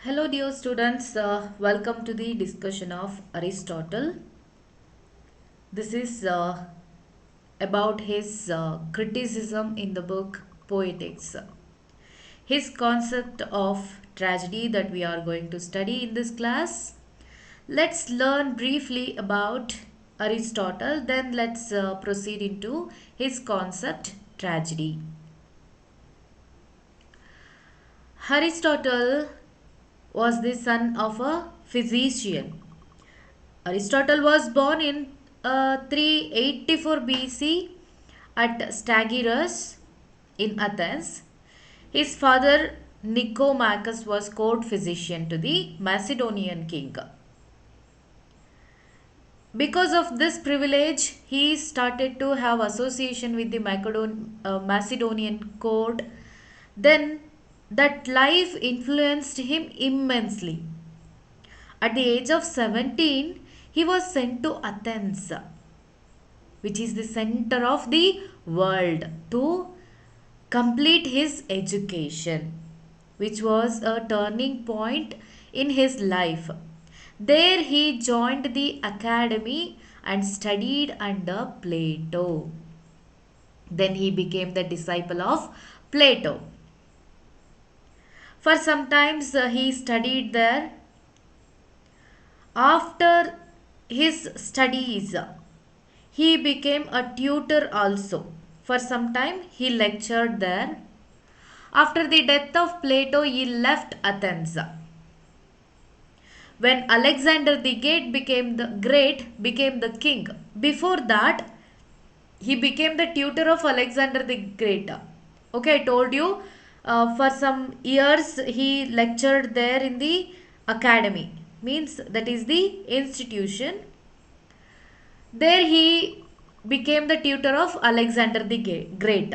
Hello dear students, welcome to the discussion of Aristotle. This is about his criticism in the book Poetics. His concept of tragedy that we are going to study in this class. Let's learn briefly about Aristotle, then let's proceed into his concept tragedy. Aristotle was the son of a physician. Aristotle was born in 384 BC at Stagirus in Athens. His father Nicomachus was court physician to the Macedonian king. Because of this privilege, he started to have association with the Macedonian court. Then that life influenced him immensely. At the age of 17, he was sent to Athens, which is the center of the world, to complete his education, which was a turning point in his life. There he joined the academy and studied under Plato. Then he became the disciple of Plato. For some times he studied there. After his studies, he became a tutor also. For some time, he lectured there. After the death of Plato, he left Athens. When Alexander the Great became the king. Before that, he became the tutor of Alexander the Great. Okay, I told you for some years he lectured there in the academy. Means that is the institution. There he became the tutor of Alexander the Great.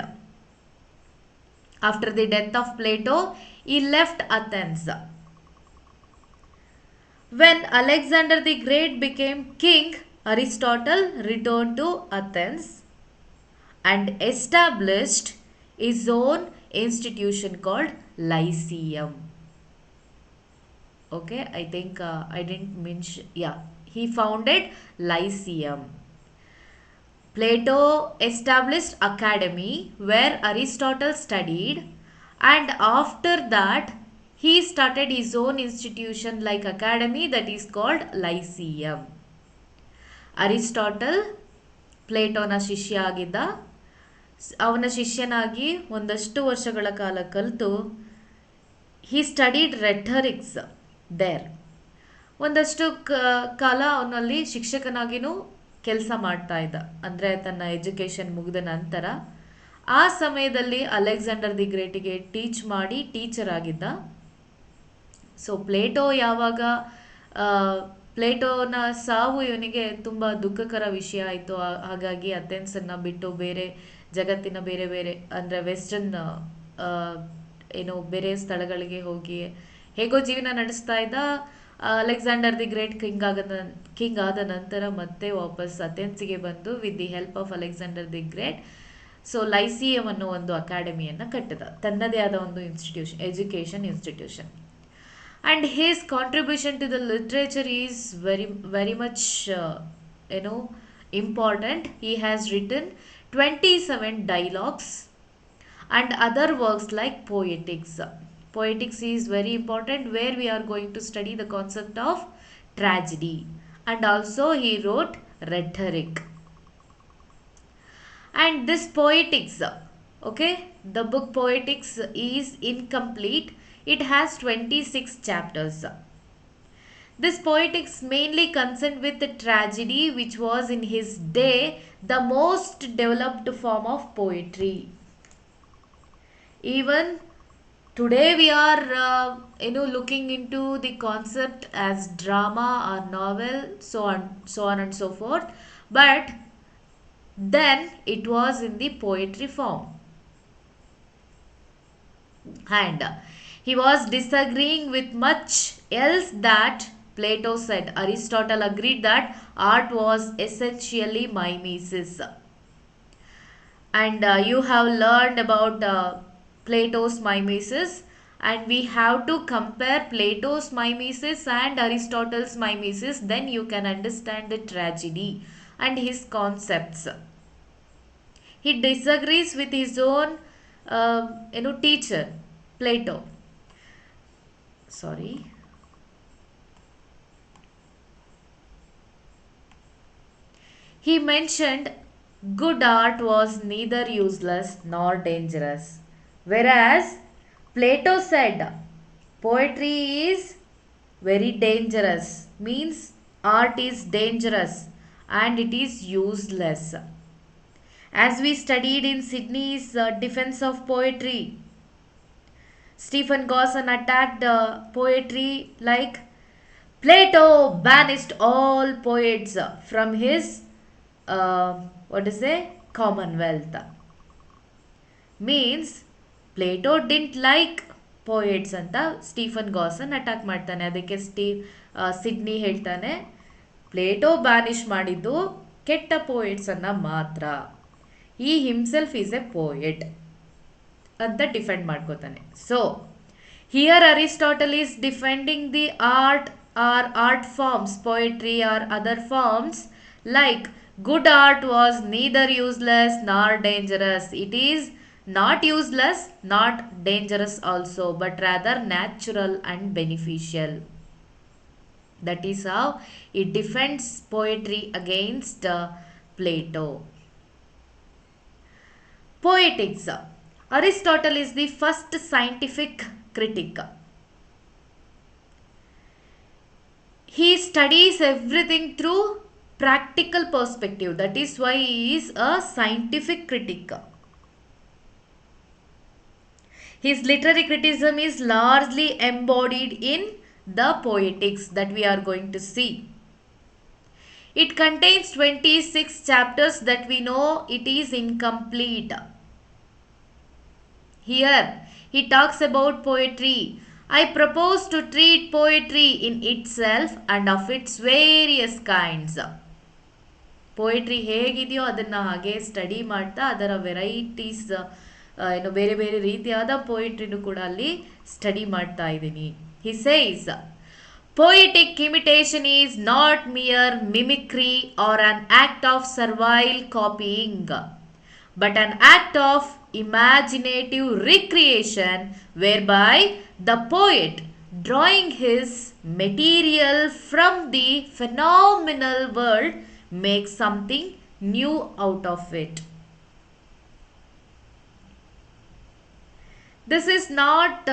After the death of Plato, he left Athens. When Alexander the Great became king, Aristotle returned to Athens and established his own institution called Lyceum. Okay, I think I didn't mention, he founded Lyceum. Plato established academy where Aristotle studied, and after that he started his own institution like academy that is called Lyceum. Aristotle ಪ್ಲೇಟೋನ ಶಿಷ್ಯ ಆಗಿದ್ದ. ಅವನ ಶಿಷ್ಯನಾಗಿ ಒಂದಷ್ಟು ವರ್ಷಗಳ ಕಾಲ ಕಲಿತು ಹಿ studied ರೆಟರಿಕ್ಸ್ there. ಒಂದಷ್ಟು ಕಾಲ ಅವನಲ್ಲಿ ಶಿಕ್ಷಕನಾಗಿನೂ ಕೆಲಸ ಮಾಡ್ತಾ ಇದ್ದ, ಅಂದರೆ ತನ್ನ ಎಜುಕೇಷನ್ ಮುಗಿದ ನಂತರ. ಆ ಸಮಯದಲ್ಲಿ ಅಲೆಕ್ಸಾಂಡರ್ ದಿ ಗ್ರೇಟಿಗೆ ಟೀಚ್ ಮಾಡಿ ಟೀಚರ್ ಆಗಿದ್ದ. ಸೊ ಪ್ಲೇಟೋ ಯಾವಾಗ ಪ್ಲೇಟೋನ ಸಾವು ಇವನಿಗೆ ತುಂಬ ದುಃಖಕರ ವಿಷಯ ಆಯಿತು. ಹಾಗಾಗಿ ಅಥೆನ್ಸನ್ನು ಬಿಟ್ಟು ಬೇರೆ ಜಗತ್ತಿನ ಬೇರೆ ಬೇರೆ ಅಂದರೆ ವೆಸ್ಟರ್ನ್ ಬೇರೆ ಸ್ಥಳಗಳಿಗೆ ಹೋಗಿ ಹೇಗೋ ಜೀವನ ನಡೆಸ್ತಾ ಇದ್ದ. ಅಲೆಕ್ಸಾಂಡರ್ ದಿ ಗ್ರೇಟ್ ಕಿಂಗ್ ಆದ ನಂತರ ಮತ್ತೆ ವಾಪಸ್ ಅಥೆನ್ಸಿಗೆ ಬಂದು with the help of Alexander the Great so Lyceum ಅನ್ನೋ ಒಂದು ಅಕಾಡೆಮಿಯನ್ನು ಕಟ್ಟಿದ, ತನ್ನದೇ ಆದ ಒಂದು education institution. And his contribution to the literature is very much important. He has written 27 dialogues and other works like poetics. Poetics is very important, where we are going to study the concept of tragedy, and also he wrote rhetoric. And this poetics, the book Poetics is incomplete. It has 26 chapters. This poetics mainly concerned with the tragedy, which was in his day the most developed form of poetry. Even today we are looking into the concept as drama or novel, so on and so forth. But then it was in the poetry form. And he was disagreeing with much else that Plato said. Aristotle agreed that art was essentially mimesis. And you have learned about Plato's mimesis. and we have to compare Plato's mimesis and Aristotle's mimesis, then you can understand the tragedy and his concepts. He disagrees with his own teacher, Plato. Sorry. He mentioned good art was neither useless nor dangerous, whereas Plato said poetry is very dangerous, means art is dangerous and it is useless. As we studied in Sydney's defense of poetry, Stephen Gosson attacked poetry like Plato banished all poets from his commonwealth. Means Plato didn't like poets ಅಂತ Stephen ಗಾಸನ್ attack ಮಾಡ್ತಾನೆ. ಅದಕ್ಕೆ Sydney ಹೇಳ್ತಾನೆ Plato ಬ್ಯಾನಿಷ್ ಮಾಡಿದ್ದು ಕೆಟ್ಟ ಪೋಯೆಟ್ಸನ್ನು ಮಾತ್ರ, ಈ himself is a poet ಅಂತ ಡಿಫೆಂಡ್ ಮಾಡ್ಕೋತಾನೆ. So here Aristotle is defending the art or art forms, poetry or other forms, like good art was neither useless nor dangerous. It is not useless, not dangerous also, but rather natural and beneficial. That is how it defends poetry against Plato. Poetics. Aristotle is the first scientific critic. He studies everything through practical perspective. That is why he is a scientific critic. His literary criticism is largely embodied in the Poetics that we are going to see. It contains 26 chapters that we know it is incomplete. Here he talks about poetry. I propose to treat poetry in itself and of its various kinds. Poetry ಹೇಗಿದೆಯೋ ಅದನ್ನು ಹಾಗೆ study ಮಾಡ್ತಾ ಅದರ varieties ಬೇರೆ ಬೇರೆ ರೀತಿಯಾದ ಪೋಯಿಟ್ರಿನೂ ಕೂಡ ಅಲ್ಲಿ ಸ್ಟಡಿ ಮಾಡ್ತಾ ಇದ್ದೀನಿ. He says poetic imitation is not mere mimicry or an act of servile copying, but an act of imaginative recreation whereby the poet, drawing his material from the phenomenal world, makes something new out of it. This is not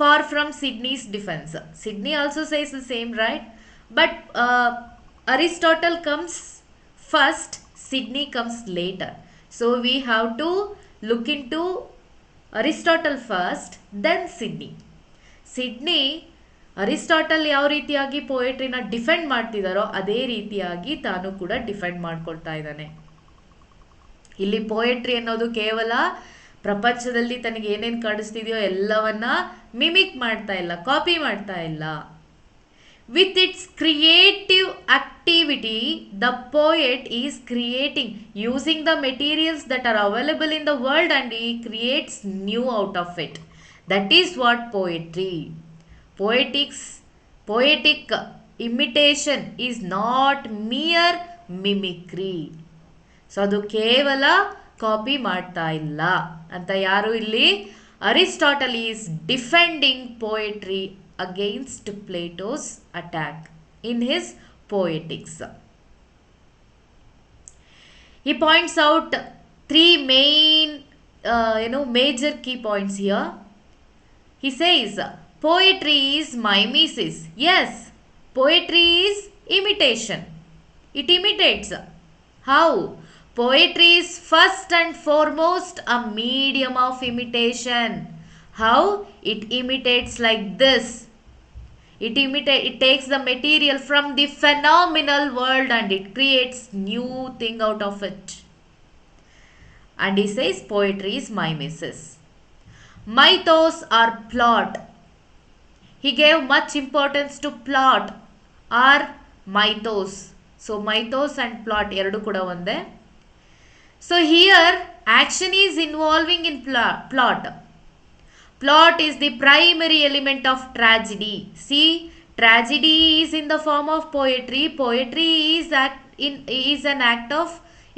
far from Sydney's defense. Sydney also says the same, right? But Aristotle comes first, Sydney comes later. So we have to look into Aristotle first, then Sydney. Sydney Aristotle ಯಾವ ರೀತಿಯಾಗಿ ಪೋಯಟ್ರಿನ defend ಮಾಡ್ತಿದ್ದಾರೋ ಅದೇ ರೀತಿಯಾಗಿ ತಾನು ಕೂಡ defend ಮಾಡ್ಕೊಳ್ತಾ ಇದ್ದಾನೆ. ಇಲ್ಲಿ poetry ಅನ್ನೋದು ಕೇವಲ ಪ್ರಪಂಚದಲ್ಲಿ ತನಗೆ ಏನೇನು ಕಾಣಿಸ್ತಿದೆಯೋ ಎಲ್ಲವನ್ನ ಮಿಮಿಕ್ ಮಾಡ್ತಾ ಇಲ್ಲ, ಕಾಪಿ ಮಾಡ್ತಾ ಇಲ್ಲ. With its creative activity, the poet is creating using the materials that are available in the world and he creates new out of it. That is what poetry. Poetic imitation is not mere mimicry. So ಅದು ಕೇವಲ copy ಮಾಡ್ತಾ ಇಲ್ಲ ಅಂತ ಯಾರು ಇಲ್ಲಿ Aristotle is defending poetry against Plato's attack in his Poetics. He points out three main major key points here. He says poetry is mimesis. Yes, poetry is imitation. It imitates. How? Poetry is first and foremost a medium of imitation. How? It imitates like this. It takes the material from the phenomenal world and it creates new thing out of it. And he says poetry is mimesis. Mythos or plot. He gave much importance to plot or mythos. So mythos and plot ಎರಡು ಕೂಡ ಒಂದೇ. So here action is involving in plot. Plot is the primary element of tragedy. See, tragedy is in the form of poetry. Poetry is an act of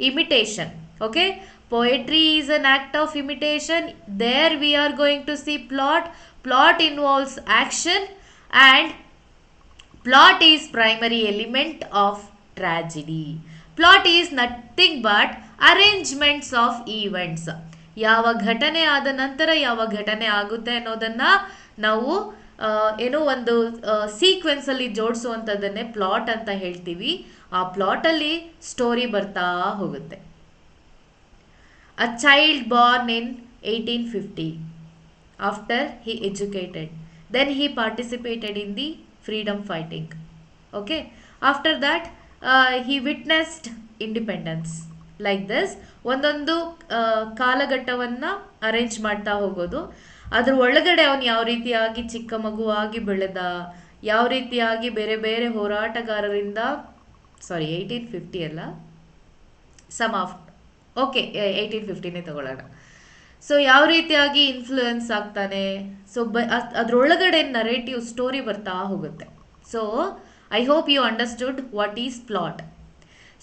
imitation. Okay, poetry is an act of imitation. There we are going to see plot. Plot involves action, and plot is primary element of tragedy. Plot is nothing but arrangements of events. ಯಾವ ಘಟನೆ ಆದ ನಂತರ ಯಾವ ಘಟನೆ ಆಗುತ್ತೆ ಅನ್ನೋದನ್ನ ನಾವು ಏನೋ ಒಂದು ಸೀಕ್ವೆನ್ಸ್ ಅಲ್ಲಿ ಜೋಡಿಸುವಂಥದ್ದನ್ನೇ ಪ್ಲಾಟ್ ಅಂತ ಹೇಳ್ತೀವಿ. ಆ ಪ್ಲಾಟ್ ಅಲ್ಲಿ ಸ್ಟೋರಿ ಬರ್ತಾ ಹೋಗುತ್ತೆ. A child born in 1850. After he educated, then he participated in the freedom fighting. Okay, after that he witnessed independence. Like this, ಒಂದೊಂದು ಕಾಲಘಟ್ಟವನ್ನು ಅರೇಂಜ್ ಮಾಡ್ತಾ ಹೋಗೋದು. ಅದ್ರ ಒಳಗಡೆ ಅವನು ಯಾವ ರೀತಿಯಾಗಿ ಚಿಕ್ಕ ಮಗುವಾಗಿ ಬೆಳೆದ, ಯಾವ ರೀತಿಯಾಗಿ ಬೇರೆ ಬೇರೆ ಹೋರಾಟಗಾರರಿಂದ 1850 ಅಲ್ಲ, ಸಮ್ ಆಫ್ ಓಕೆ 1850ನೇ ತಗೊಳ್ಳೋಣ. ಸೊ ಯಾವ ರೀತಿಯಾಗಿ ಇನ್ಫ್ಲೂಯೆನ್ಸ್ ಆಗ್ತಾನೆ, ಸೊ ಅದರೊಳಗಡೆ ನರೇಟಿವ್ ಸ್ಟೋರಿ ಬರ್ತಾ ಹೋಗುತ್ತೆ. So I hope you understood what is plot.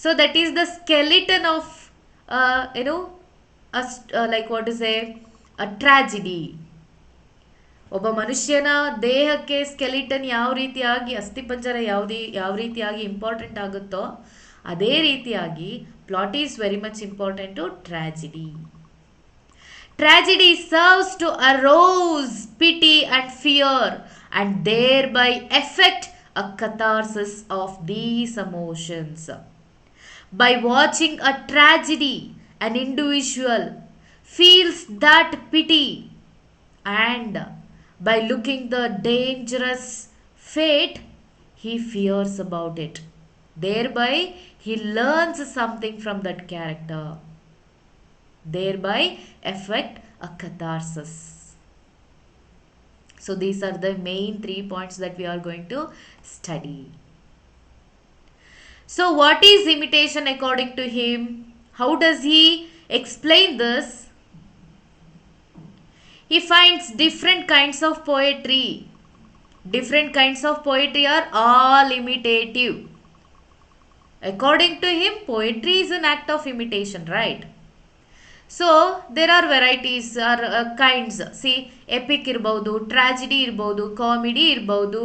So that is the skeleton of like what is a tragedy. ಒಬ್ಬ ಮನುಷ್ಯನ ದೇಹಕ್ಕೆ ಸ್ಕೆಲಿಟನ್ ಯಾವ ರೀತಿಯಾಗಿ, ಅಸ್ಥಿಪಂಜರ ಯಾವ ರೀತಿಯಾಗಿ ಇಂಪಾರ್ಟೆಂಟ್ ಆಗುತ್ತೋ ಅದೇ ರೀತಿಯಾಗಿ plot is very much important to tragedy. Tragedy serves to arouse pity and fear and thereby effect a catharsis of these emotions. By watching a tragedy, an individual feels that pity, and by looking the dangerous fate, he fears about it. Thereby, he learns something from that character. Thereby affect a catharsis. So these are the main 3 points that we are going to study. So what is imitation according to him? How does he explain this? He finds different kinds of poetry. Different kinds of poetry are all imitative. According to him, poetry is an act of imitation, right? So there are varieties or kinds. See, epic ಇರ್ಬೋದು, tragedy ಇರ್ಬೋದು, comedy ಇರ್ಬೋದು,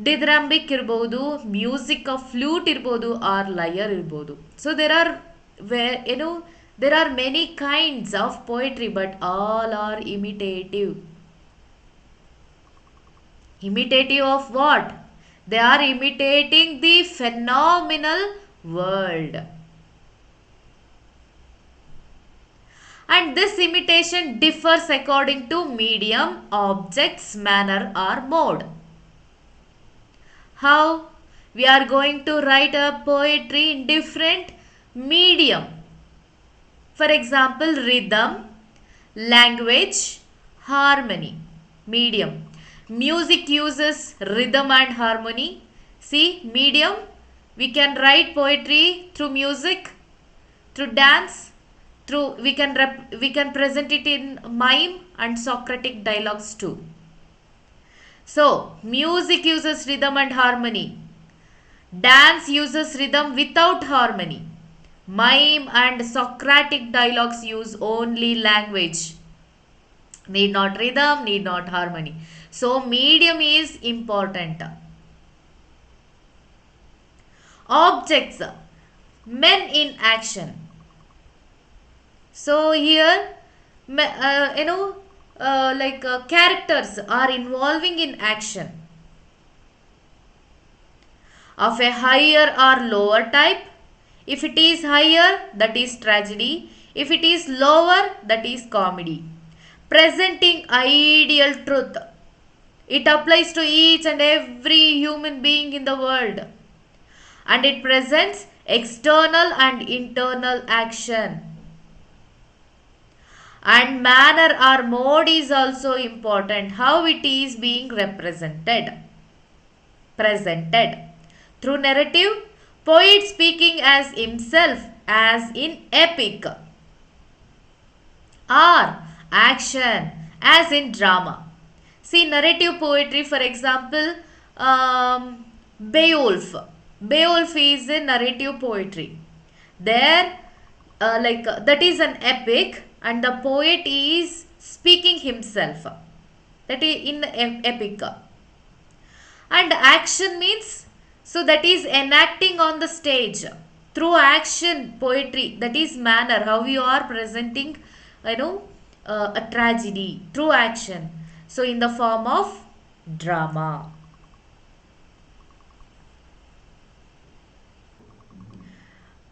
dithyrambic ಇರ್ಬೋದು, music of flute ಇರ್ಬೋದು, or lyre ಇರ್ಬೋದು. So there are many kinds of poetry, but all are imitative. Imitative of what? They are imitating the phenomenal world. And this imitation differs according to medium, objects, manner or mode. How? We are going to write a poetry in different medium. For example, rhythm, language, harmony. Medium. Music uses rhythm and harmony. See, medium, we can write poetry through music, through dance, we can present it in mime and Socratic dialogues too. So music uses rhythm and harmony. Dance uses rhythm without harmony. Mime and Socratic dialogues use only language. Need not rhythm, need not harmony. So medium is important. Objects, men in action. So here, characters are involving in action of a higher or lower type. If it is higher, that is tragedy. If it is lower, that is comedy. Presenting ideal truth. It applies to each and every human being in the world. And it presents external and internal action. And manner or mode is also important. How it is being presented. Through narrative, poet speaking as himself as in epic. Or action as in drama. See, narrative poetry, for example, Beowulf. Beowulf is a narrative poetry. There, that is an epic, and the poet is speaking himself. That is in epic. And action means, so that is enacting on the stage through action poetry, that is manner how you are presenting, you know, a tragedy through action, so in the form of drama.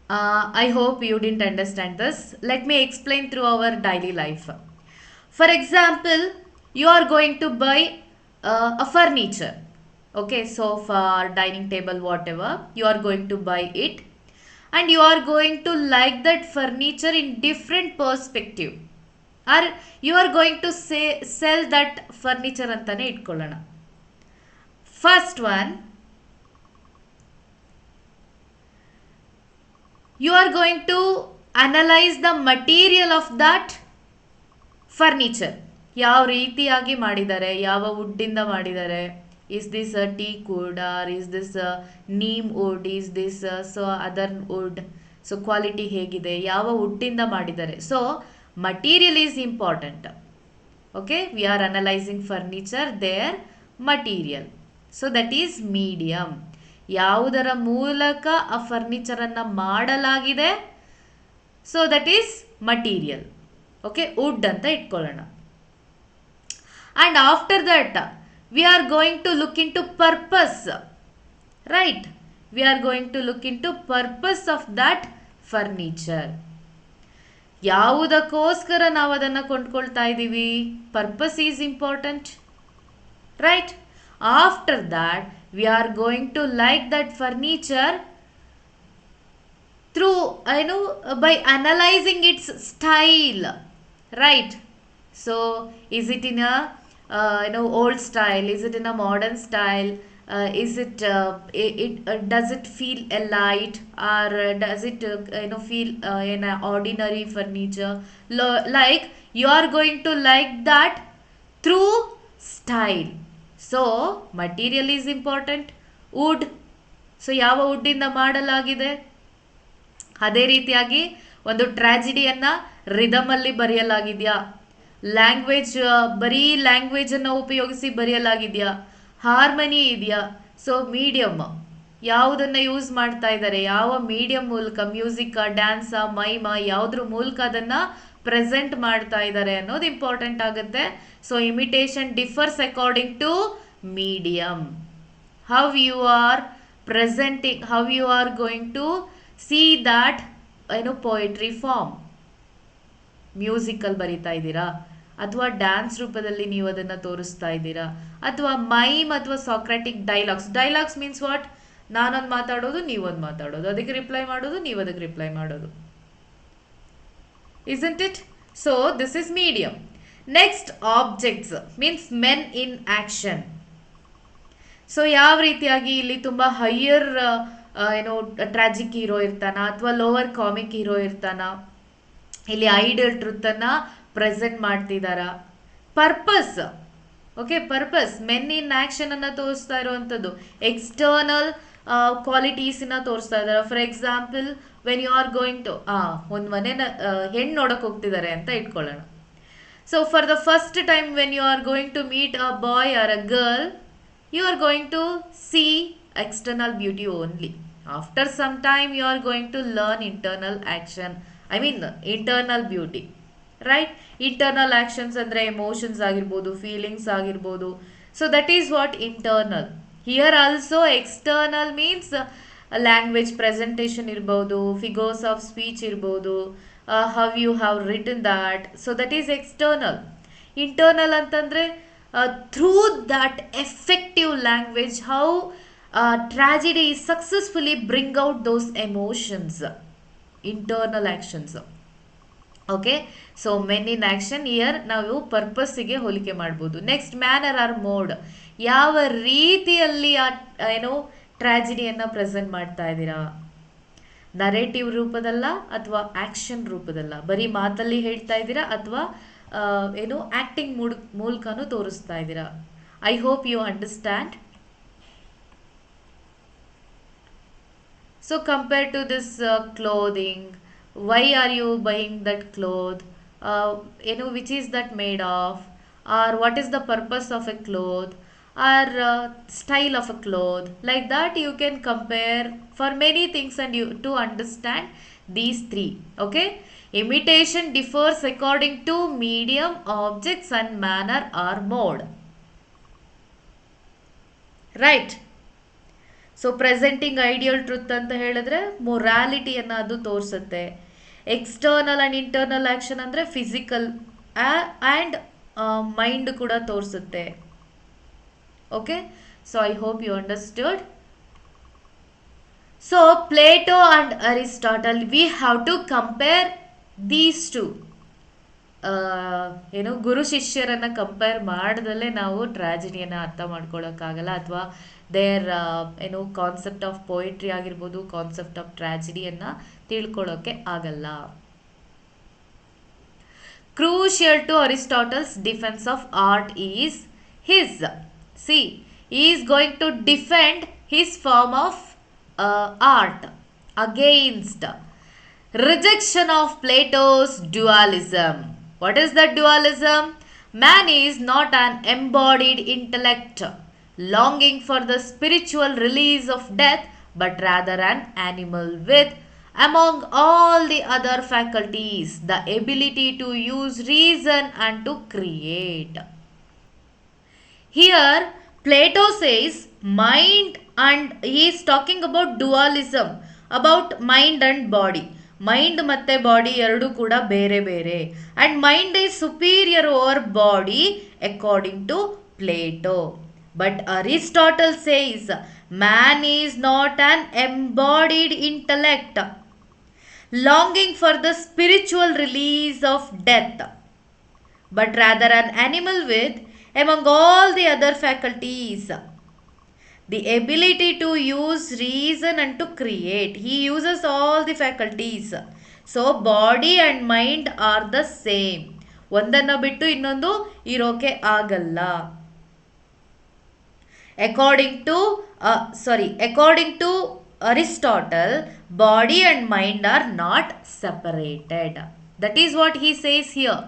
I hope you didn't understand this. Let me explain through our daily life. For example, you are going to buy a furniture. Okay, sofa, dining table, whatever. You are going to buy it. And you are going to like that furniture in different perspective. Or you are going to sell that furniture ಅಂತಲೇ ಇಟ್ಕೊಳ್ಳೋಣ. First one, you are going to analyze the material of that furniture. ಯಾವ ರೀತಿಯಾಗಿ ಮಾಡಿದ್ದಾರೆ, ಯಾವ ವುಡ್ಡಿಂದ ಮಾಡಿದ್ದಾರೆ, is this a teak wood or is this neem wood, is this so other wood, so quality ಹೇಗಿದೆ, ಯಾವ ವುಡ್ಡಿಂದ ಮಾಡಿದ್ದಾರೆ. So material is important. Okay, we are analysing furniture, their material. So that is medium. ಯಾವುದರ ಮೂಲಕ ಆ ಫರ್ನಿಚರನ್ನು ಮಾಡಲಾಗಿದೆ, so that is material. Okay, wood ಅಂತ ಇಟ್ಕೊಳ್ಳೋಣ. And after that we are going to look in to purpose, right? We are going to look in to purpose of that furniture. ಯಾವುದಕ್ಕೋಸ್ಕರ ನಾವು ಅದನ್ನು ಕೊಂಡ್ಕೊಳ್ತಾ ಇದ್ದೀವಿ, purpose is important, right? After that we are going to like that furniture through by analyzing its style, right? So is it in a old style, is it in a modern style, is it does it feel a light, or does it feel in a ordinary furniture? Like you are going to like that through style. So material is important. Wood, so ಯಾವ ವುಡ್ಡಿಂದ ಮಾಡಲಾಗಿದೆ. ಅದೇ ರೀತಿಯಾಗಿ ಒಂದು ಟ್ರಾಜಿಡಿಯನ್ನು ರಿದಮಲ್ಲಿ ಬರೆಯಲಾಗಿದೆಯಾ, language ಬರೀ ಲ್ಯಾಂಗ್ವೇಜನ್ನು ಉಪಯೋಗಿಸಿ ಬರೆಯಲಾಗಿದೆಯಾ, harmony ಇದೆಯಾ. So medium ಯಾವುದನ್ನು use ಮಾಡ್ತಾ ಇದ್ದಾರೆ, ಯಾವ ಮೀಡಿಯಮ್ ಮೂಲಕ, ಮ್ಯೂಸಿಕ್, ಡ್ಯಾನ್ಸ, ಮೈಮ, ಯಾವುದ್ರ ಮೂಲಕ ಅದನ್ನು ಪ್ರೆಸೆಂಟ್ ಮಾಡ್ತಾ ಇದ್ದಾರೆ ಅನ್ನೋದು ಇಂಪಾರ್ಟೆಂಟ್ ಆಗುತ್ತೆ. So imitation differs according to medium. How you are presenting, how you are going to see that poetry form. Musical ಬರಿತಾ ಇದ್ದೀರಾ, ಅಥವಾ ಡ್ಯಾನ್ಸ್ ರೂಪದಲ್ಲಿ ನೀವು ಅದನ್ನು ತೋರಿಸ್ತಾ ಇದ್ದೀರಾ, ಅಥವಾ ಮೈಮ್ ಅಥವಾ ಸಾಕ್ರಾಟಿಕ್ ಡೈಲಾಗ್ಸ್. Dialogues means what? ನಾನೊಂದು ಮಾತಾಡೋದು, ನೀವೊಂದು ಮಾತಾಡೋದು, ಅದಕ್ಕೆ ರಿಪ್ಲೈ ಮಾಡೋದು, ನೀವು ಅದಕ್ಕೆ ರಿಪ್ಲೈ ಮಾಡೋದು. isn't it? So this is medium. Next, objects means men in action. So ಯಾವ ರೀತಿಯಾಗಿ ಇಲ್ಲಿ ತುಂಬ ಹೈಯರ್ ಟ್ರಾಜಿಕ್ ಹೀರೋ ಇರ್ತಾನ, ಅಥವಾ ಲೋವರ್ ಕಾಮಿಕ್ ಹೀರೋ ಇರ್ತಾನ, ಇಲ್ಲಿ ಐಡಲ್ ಟ್ರುತ್ತನ್ನು ಪ್ರೆಸೆಂಟ್ ಮಾಡ್ತಿದ್ದಾರ. Purpose, okay, purpose men in action ಅನ್ನು ತೋರಿಸ್ತಾ ಇರುವಂಥದ್ದು. ಎಕ್ಸ್ಟರ್ನಲ್ ಕ್ವಾಲಿಟೀಸನ್ನ ತೋರಿಸ್ತಾ ಇದ್ದಾರೆ. For example, when you are going to ಒಂದು ಮನೆನ ಹೆಣ್ಣು ನೋಡೋಕೆ ಹೋಗ್ತಿದ್ದಾರೆ ಅಂತ ಇಟ್ಕೊಳ್ಳೋಣ. So for the first time when you are going to meet a boy or a girl, you are going to see external beauty only. After some time you are going to learn internal action, I mean internal beauty, right? Internal actions andre emotions agirbodu, feelings agirbodu. So that is what internal. Here also external means language presentation irbodu, figures of speech irbodu, how you have written that. So that is external. Internal antandre through that effective language, how tragedy successfully bring out those emotions, internal actions. Okay, so men in action here ನಾವು ಪರ್ಪಸ್ಸಿಗೆ ಹೋಲಿಕೆ ಮಾಡ್ಬೋದು. Next, manner R mode, ಯಾವ ರೀತಿಯಲ್ಲಿ ಟ್ರಾಜಿಡಿಯನ್ನು present ಮಾಡ್ತಾ ಇದ್ದೀರಾ. Narrative ರೂಪದಲ್ಲ ಅಥವಾ action ರೂಪದಲ್ಲ, ಬರೀ ಮಾತಲ್ಲಿ ಹೇಳ್ತಾ ಇದ್ದೀರಾ ಅಥವಾ ಏನು ಆ್ಯಕ್ಟಿಂಗ್ ಮೂಲಕನೂ ತೋರಿಸ್ತಾ ಇದ್ದೀರಾ. I hope you understand. So compared to this clothing, why are you buying that cloth? Which is that made of? Or what is the purpose of a cloth? Or style of a cloth? Like that you can compare for many things and you to understand these three. Okay? Imitation differs according to medium, objects and manner or mode. Right? So presenting ideal truth ಅಂತ ಹೇಳಿದ್ರೆ ಮೊರಾಲಿಟಿಯನ್ನು ಅದು ತೋರಿಸುತ್ತೆ. External and internal action ಅಂದರೆ physical and mind ಕೂಡ ತೋರಿಸುತ್ತೆ. Okay, so I hope you understood. So Plato and Aristotle, we have to compare these two. ಗುರು ಶಿಷ್ಯರನ್ನು ಕಂಪೇರ್ ಮಾಡ್ದಲ್ಲೇ ನಾವು ಟ್ರಾಜಿಡಿಯನ್ನು ಅರ್ಥ ಮಾಡ್ಕೊಳ್ಳೋಕ್ಕಾಗಲ್ಲ, ಅಥವಾ ದೇರ್ ಕಾನ್ಸೆಪ್ಟ್ ಆಫ್ ಪೋಯಿಟ್ರಿ ಆಗಿರ್ಬೋದು, ಕಾನ್ಸೆಪ್ಟ್ ಆಫ್ ಟ್ರಾಜಿಡಿಯನ್ನು ತಿಳ್ಕೊಳ್ಳೋಕ್ಕೆ ಆಗಲ್ಲ. Crucial to Aristotle's defence of art is his. See, he is going to defend his form of art against rejection of Plato's dualism. What is that dualism? Man is not an embodied intellect longing for the spiritual release of death, but rather an animal with, among all the other faculties, the ability to use reason and to create. Here Plato says mind, and he is talking about dualism, about mind and body. Mind ಮತ್ತು body ಎರಡು ಕೂಡ ಬೇರೆ ಬೇರೆ, and mind is superior over body according to Plato. But Aristotle says man is not an embodied intellect longing for the spiritual release of death, but rather an animal with, among all the other faculties, the ability to use reason and to create. He uses all the faculties. So body and mind are the same. ಒಂದನ್ನು ಬಿಟ್ಟು ಇನ್ನೊಂದು ಇರೋಕೆ ಆಗಲ್ಲ. According to Aristotle, body and mind are not separated. That is what he says here.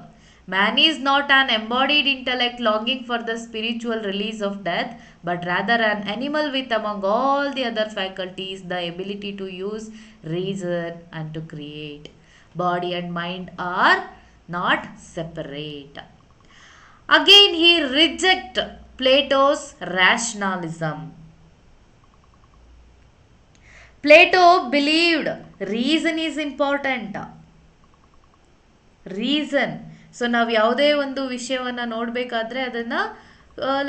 Man is not an embodied intellect longing for the spiritual release of death, but rather an animal with, among all the other faculties, the ability to use reason and to create. Body and mind are not separate. Again, he rejects Plato's rationalism. Plato believed reason is important. Reason. So ನಾವು ಯಾವುದೇ ಒಂದು ವಿಷಯವನ್ನು ನೋಡಬೇಕಾದ್ರೆ ಅದನ್ನು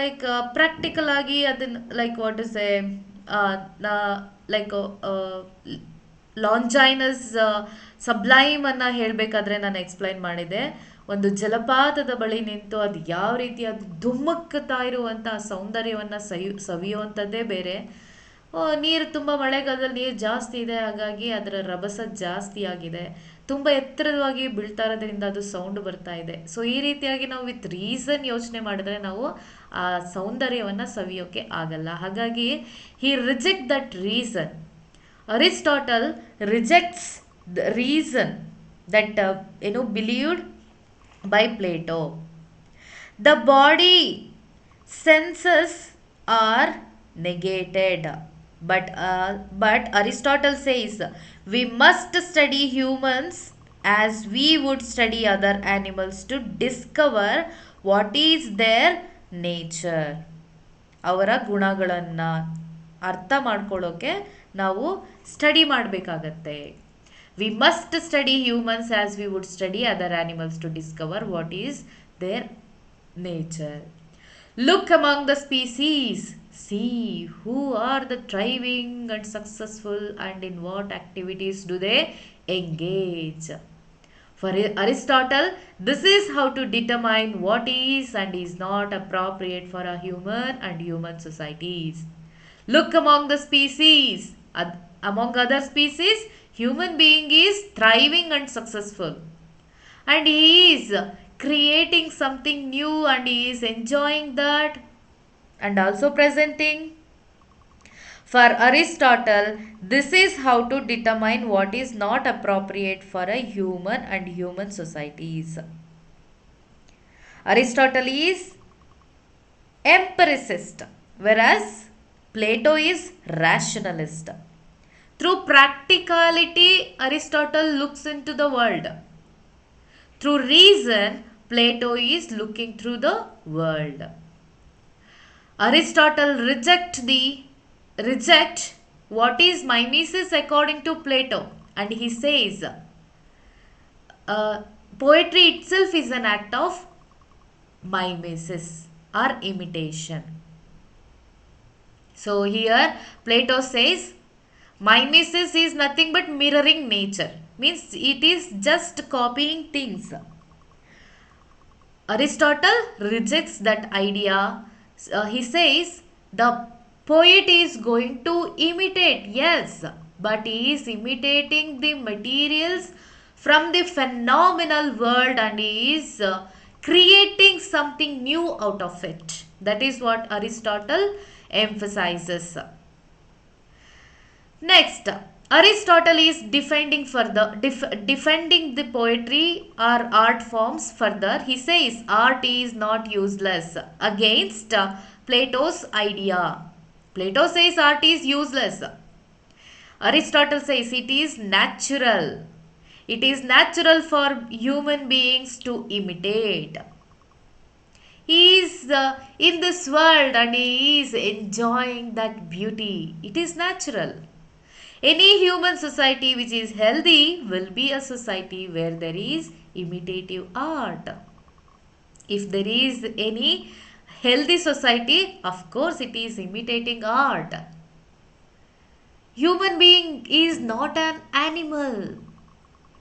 like practical ಆಗಿ ಅದನ್ನು like what is a like Longinus ಸಬ್ಲೈಮನ್ನು ಹೇಳಬೇಕಾದ್ರೆ ನಾನು ಎಕ್ಸ್ಪ್ಲೈನ್ ಮಾಡಿದೆ. ಒಂದು ಜಲಪಾತದ ಬಳಿ ನಿಂತು ಅದು ಯಾವ ರೀತಿ ಅದು ಧುಮ್ಮುಕ್ತಾ ಇರುವಂಥ ಸೌಂದರ್ಯವನ್ನು ಸವಿಯುವಂಥದ್ದೇ ಬೇರೆ. ನೀರು ತುಂಬ ಮಳೆಗಾಲದಲ್ಲಿ ನೀರು ಜಾಸ್ತಿ ಇದೆ, ಹಾಗಾಗಿ ಅದರ ರಭಸ ಜಾಸ್ತಿ ಆಗಿದೆ, ತುಂಬ ಎತ್ತರವಾಗಿ ಬೀಳ್ತಾ ಇರೋದ್ರಿಂದ ಅದು ಸೌಂಡ್ ಬರ್ತಾ ಇದೆ. ಸೊ ಈ ರೀತಿಯಾಗಿ ನಾವು ವಿತ್ ರೀಸನ್ ಯೋಚನೆ ಮಾಡಿದ್ರೆ ನಾವು ಆ ಸೌಂದರ್ಯವನ್ನು ಸವಿಯೋಕ್ಕೆ ಆಗಲ್ಲ. ಹಾಗಾಗಿ he reject that reason. Aristotle rejects the reason that believed by Plato. The body senses are negated, but Aristotle says we must study humans as we would study other animals to discover what is their nature. ಅವರ ಗುಣಗಳನ್ನು ಅರ್ಥ ಮಾಡ್ಕೊಳ್ಳೋಕೆ ನಾವು study ಮಾಡಬೇಕಾಗತ್ತೆ. We must study humans as we would study other animals to discover what is their nature. Look among the species. See who are the thriving and successful, and in what activities do they engage. For Aristotle, this is how to determine what is and is not appropriate for a human and human societies. Look among the species. Among other species, human being is thriving and successful, and he is creating something new and he is enjoying that and also presenting. For Aristotle, this is how to determine what is not appropriate for a human and human societies. Aristotle is empiricist, whereas Plato is rationalist. Through practicality, Aristotle looks into the world. Through reason, Plato is looking through the world. Aristotle reject what is mimesis according to Plato, and he says uh, poetry itself is an act of mimesis or imitation. So here Plato says mimesis is nothing but mirroring nature, means it is just copying things. Aristotle rejects that idea. He says the poet is going to imitate, yes, but he is imitating the materials from the phenomenal world and he is creating something new out of it. That is what Aristotle emphasizes. Next, Aristotle is defending the poetry or art forms further. He says art is not useless against Plato's idea. Plato says art is useless. Aristotle says it is natural. It is natural for human beings to imitate. He is in this world and he is enjoying that beauty. It is natural. Any human society which is healthy will be a society where there is imitative art. If there is any healthy society, of course it is imitating art. Human being is not an animal.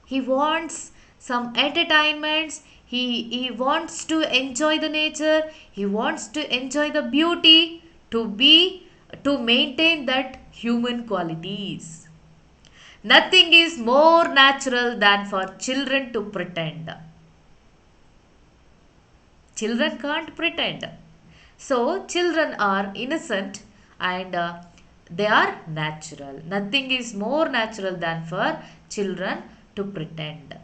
He wants some entertainments. He wants to enjoy the nature. He wants to enjoy the beauty to maintain that human qualities. Nothing is more natural than for children to pretend. Children can't pretend. So children are innocent and they are natural. Nothing is more natural than for children to pretend.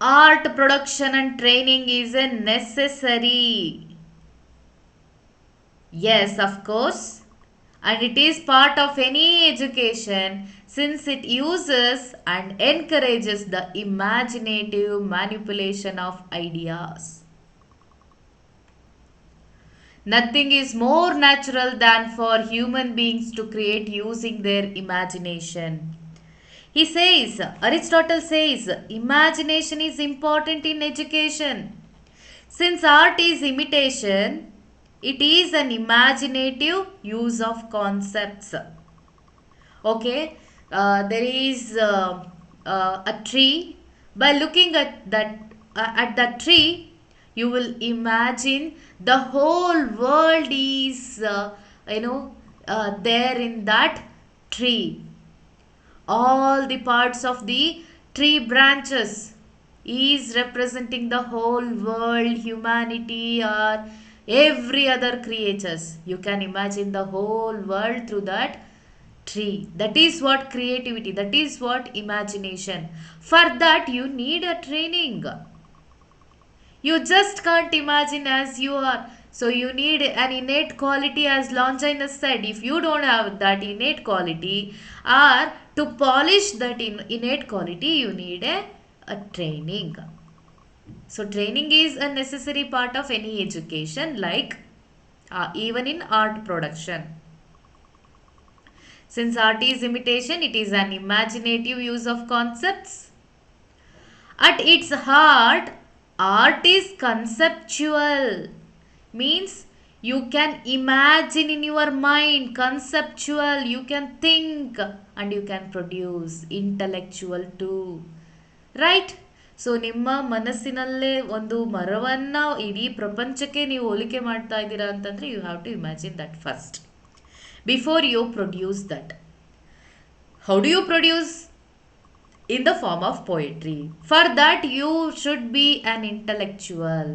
Art production and training is a necessary. Yes, of course. And it is part of any education since it uses and encourages the imaginative manipulation of ideas. Nothing is more natural than for human beings to create using their imagination. He says, Aristotle says, imagination is important in education. Since art is imitation, it is an imaginative use of concepts. Okay, there is a tree. By looking at that tree, you will imagine the whole world is there in that tree. All the parts of the tree branches is representing the whole world, humanity, or every other creatures. You can imagine the whole world through that tree. That is what creativity, that is what imagination. For that you need a training. You just can't imagine as you are. So you need an innate quality, as Longinus said. If you don't have that innate quality, or to polish that innate quality, you need a training. So training is a necessary part of any education, like even in art production. Since art is imitation, it is an imaginative use of concepts. At its heart, art is conceptual. Means you can imagine in your mind, conceptual, you can think and you can produce, intellectual too. Right? So ನಿಮ್ಮ ಮನಸ್ಸಿನಲ್ಲೇ ಒಂದು ಮರವನ್ನು ಇಡೀ ಪ್ರಪಂಚಕ್ಕೆ ನೀವು ಹೋಲಿಕೆ ಮಾಡ್ತಾ ಇದ್ದೀರಾ ಅಂತಂದರೆ you have to imagine that first before you produce that. How do you produce in the form of poetry. For that, you should be an intellectual.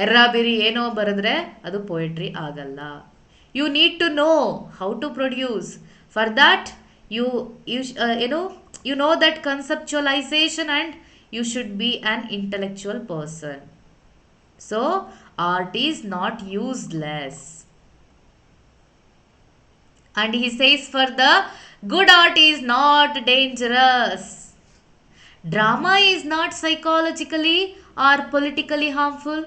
Errabiri ಏನೋ ಬರೆದ್ರೆ ಅದು poetry ಆಗಲ್ಲ. You need to know how to produce. For that, you know that conceptualization, and you should be an intellectual person. So, art is not useless. And he says, for the good art is not dangerous. Drama is not psychologically or politically harmful.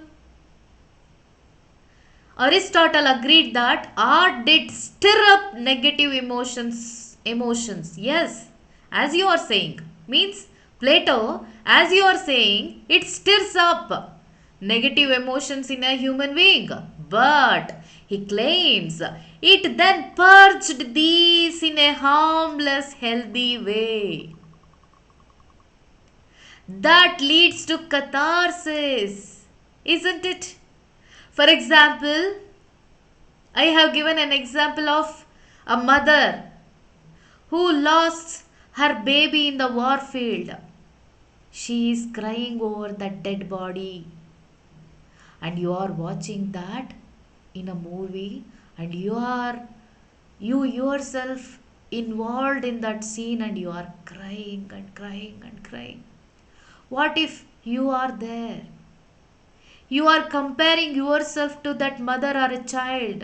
Aristotle agreed that art did stir up negative emotions. Yes, as you are saying. Means Plato, as you are saying, it stirs up negative emotions in a human being. But he claims it then purged these in a harmless, healthy way. That leads to catharsis, isn't it? For example, I have given an example of a mother who lost her baby in the war field. She is crying over that dead body, and you are watching that in a movie, and you yourself involved in that scene, and you are crying and crying and crying. What if you are there? You are comparing yourself to that mother or a child.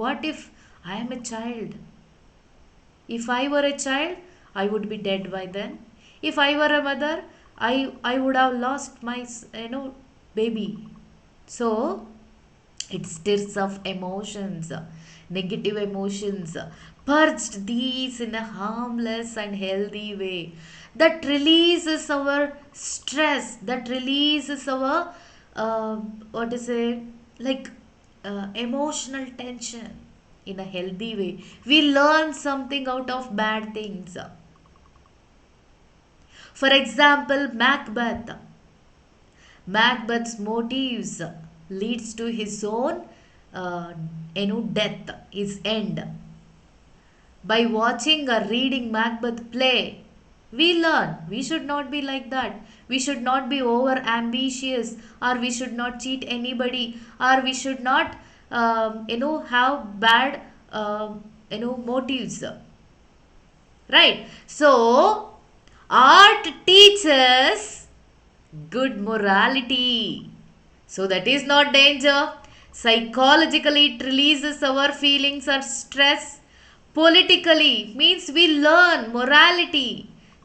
What if I am a child? If I were a child, I would be dead by then. If I were a mother, I would have lost my baby. So it stirs up emotions, negative emotions, purged these in a harmless and healthy way. That releases our stress, that releases our what to say, like emotional tension in a healthy way. We learn something out of bad things. For example, Macbeth's motives leads to his own death, his end. By watching or reading Macbeth play, we learn we should not be like that. We should not be over ambitious, or we should not cheat anybody, or we should not have bad motives. Right? So art teaches good morality. So that is not danger. Psychologically, it releases our feelings or stress. Politically means we learn morality.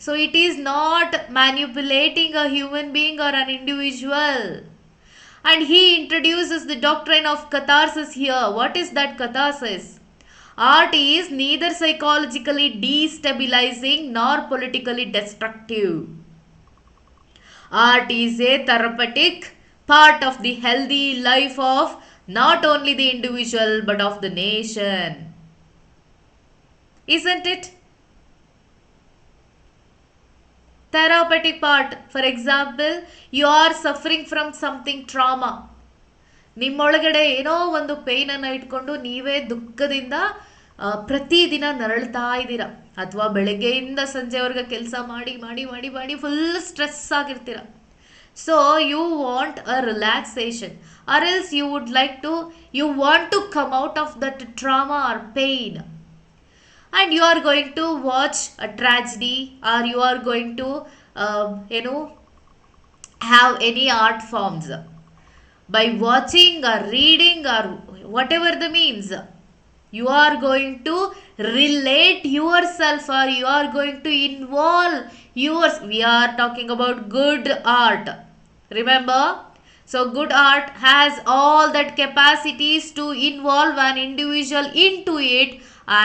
So it is not manipulating a human being or an individual. And he introduces the doctrine of catharsis here. What is that catharsis? Art is neither psychologically destabilizing nor politically destructive. Art is a therapeutic part of the healthy life of not only the individual but of the nation. Isn't it? Therapeutic part. For example, you are suffering from something trauma. ನಿಮ್ಮೊಳಗಡೆ ಏನೋ ಒಂದು ಪೇಯ್ನನ್ನು ಇಟ್ಕೊಂಡು ನೀವೇ ದುಃಖದಿಂದ ಪ್ರತಿದಿನ ನರಳ್ತಾ ಇದ್ದೀರಾ, ಅಥವಾ ಬೆಳಗ್ಗೆಯಿಂದ ಸಂಜೆವರೆಗೆ ಕೆಲಸ ಮಾಡಿ ಮಾಡಿ ಮಾಡಿ ಮಾಡಿ ಫುಲ್ ಸ್ಟ್ರೆಸ್ ಆಗಿರ್ತೀರ. So you want a relaxation, or else you want to come out of that trauma or pain, and you are going to watch a tragedy, or you are going to have any art forms. By watching or reading or whatever the means, you are going to relate yourself, or you are going to involve yours. We are talking about good art, remember? So good art has all that capacities to involve an individual into it,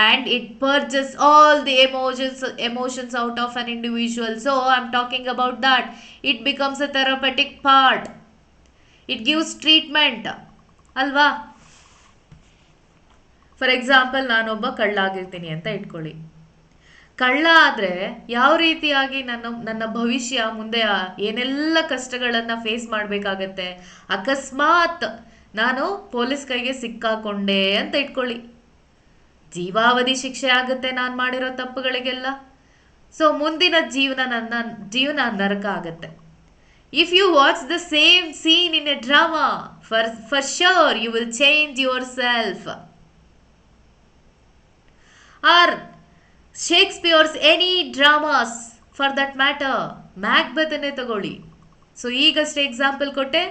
and it purges all the emotions out of an individual. So I'm talking about that. It becomes a therapeutic part. It gives treatment, ಅಲ್ವಾ? For example, ನಾನೊಬ್ಬ ಕಳ್ಳ ಆಗಿರ್ತೀನಿ ಅಂತ ಇಟ್ಕೊಳ್ಳಿ. ಕಳ್ಳ ಆದರೆ ಯಾವ ರೀತಿಯಾಗಿ ನನ್ನ ಭವಿಷ್ಯ ಮುಂದೆ ಏನೆಲ್ಲ ಕಷ್ಟಗಳನ್ನು ಫೇಸ್ ಮಾಡಬೇಕಾಗತ್ತೆ. ಅಕಸ್ಮಾತ್ ನಾನು ಪೊಲೀಸ್ ಕೈಗೆ ಸಿಕ್ಕಾಕೊಂಡೆ ಅಂತ ಇಟ್ಕೊಳ್ಳಿ, ಜೀವಾವಧಿ ಶಿಕ್ಷೆ ಆಗುತ್ತೆ ನಾನು ಮಾಡಿರೋ ತಪ್ಪುಗಳಿಗೆಲ್ಲ. ಸೊ ಮುಂದಿನ ಜೀವನ ನರಕ ಆಗತ್ತೆ. If you watch the same scene in a drama, for sure you will change yourself. Or Shakespeare's any dramas for that matter, ಮ್ಯಾಕ್ಬೆತನ್ನೇ ತಗೊಳ್ಳಿ. ಸೊ ಈಗಷ್ಟೇ ಎಕ್ಸಾಂಪಲ್ ಕೊಟ್ಟೆ.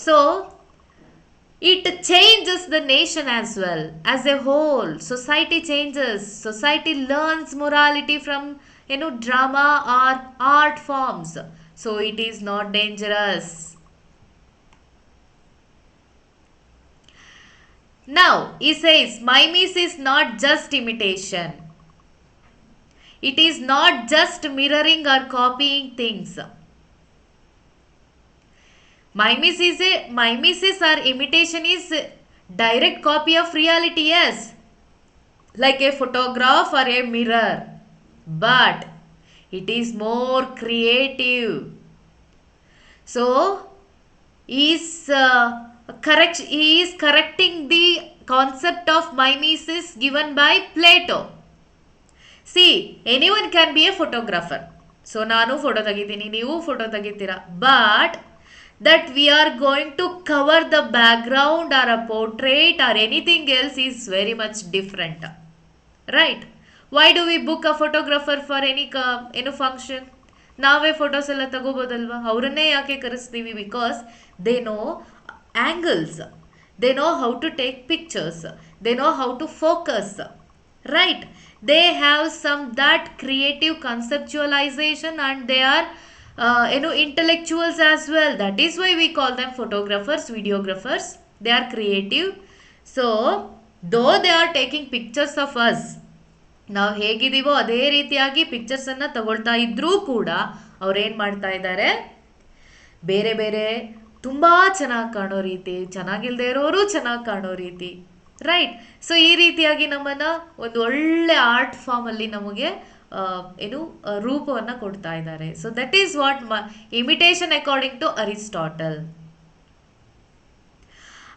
So it changes the nation as well as a whole. Society changes, society learns morality from drama or art forms, so it is not dangerous. Now he says mimesis is not just imitation, it is not just mirroring or copying things. Mimesis or imitation is direct copy of reality, yes, like a photograph or a mirror, but it is more creative. So he is correcting the concept of mimesis given by Plato. See, anyone can be a photographer. So ನಾನು photo ತೆಗಿತೀನಿ, ನೀವು photo ತೆಗಿತೀರಾ, but that we are going to cover the background or a portrait or anything else is very much different, right? Why do we book a photographer for any function? ನಾವೇ photos ಎಲ್ಲ ತಗೋಬೋದಲ್ವಾ, ಅವರನ್ನೇ ಯಾಕೆ ಕರೆಸ್ತೀವಿ? Because they know angles, they know how to take pictures, they know how to focus, right? They have some that creative conceptualization, and they are intellectuals as well. That is why we call them photographers, videographers. They are creative. So though they are taking pictures of us, ನಾವು ಹೇಗಿದ್ದೀವೋ ಅದೇ ರೀತಿಯಾಗಿ ಪಿಕ್ಚರ್ಸನ್ನು ತಗೊಳ್ತಾ ಇದ್ರೂ ಕೂಡ ಅವ್ರೇನು ಮಾಡ್ತಾ ಇದ್ದಾರೆ, ಬೇರೆ ಬೇರೆ ತುಂಬ ಚೆನ್ನಾಗಿ ಕಾಣೋ ರೀತಿ, ಚೆನ್ನಾಗಿಲ್ಲದೆ ಇರೋರು ಚೆನ್ನಾಗಿ ಕಾಣೋ ರೀತಿ, ರೈಟ್? ಸೊ ಈ ರೀತಿಯಾಗಿ ನಮ್ಮನ್ನು ಒಂದು ಒಳ್ಳೆ ಆರ್ಟ್ ಫಾರ್ಮಲ್ಲಿ ನಮಗೆ ರೂಪವನ್ನು ಕೊಡ್ತಾ ಇದ್ದಾರೆ. So that is what imitation according to Aristotle.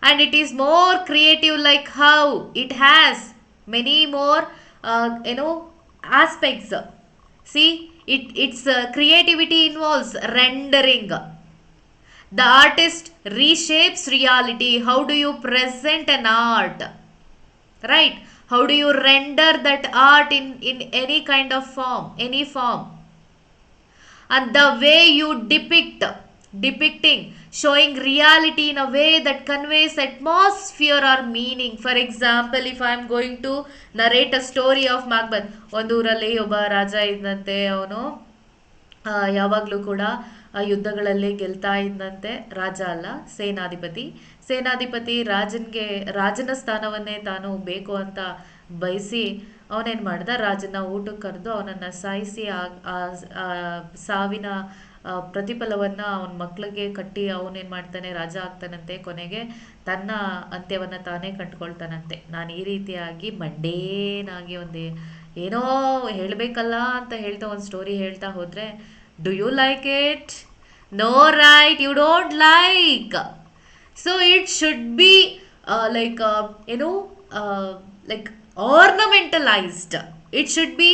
And it is more creative, like how it has many more aspects. See, its creativity involves rendering. The artist reshapes reality. How do you present an art, right? How do you render that art in any kind of form, any form? And the way you depicting, showing reality in a way that conveys atmosphere or meaning. For example, if I am going to narrate a story of Macbeth, ಒಂದೂರಲ್ಲಿ ಒಬ್ಬ ರಾಜ ಇದ್ದಂತೆ, ಅವನು ಯಾವಾಗಲೂ ಕೂಡ ಯುದ್ಧಗಳಲ್ಲಿ ಗೆಲ್ತಾ ಇದ್ದಂತೆ. ರಾಜ ಅಲ್ಲ, ಸೇನಾಧಿಪತಿ ರಾಜನ ಸ್ಥಾನವನ್ನೇ ತಾನು ಬೇಕು ಅಂತ ಬಯಸಿ ಅವನೇನು ಮಾಡ್ದ, ರಾಜನ ಊಟಕ್ಕೆ ಕರೆದು ಅವನನ್ನು ಸಾಯಿಸಿ ಸಾವಿನ ಪ್ರತಿಫಲವನ್ನು ಅವನ ಮಕ್ಕಳಿಗೆ ಕಟ್ಟಿ ಅವನೇನು ಮಾಡ್ತಾನೆ, ರಾಜ ಆಗ್ತಾನಂತೆ. ಕೊನೆಗೆ ತನ್ನ ಅಂತ್ಯವನ್ನು ತಾನೇ ಕಂಡುಕೊಳ್ತಾನಂತೆ. ನಾನು ಈ ರೀತಿಯಾಗಿ ಮಂಡೇನಾಗಿ ಏನೋ ಹೇಳಬೇಕಲ್ಲ ಅಂತ ಹೇಳ್ತಾ ಒಂದು ಸ್ಟೋರಿ ಹೇಳ್ತಾ ಹೋದರೆ, do you like it? No, right, you don't like. So it should be like ornamentalized. It should be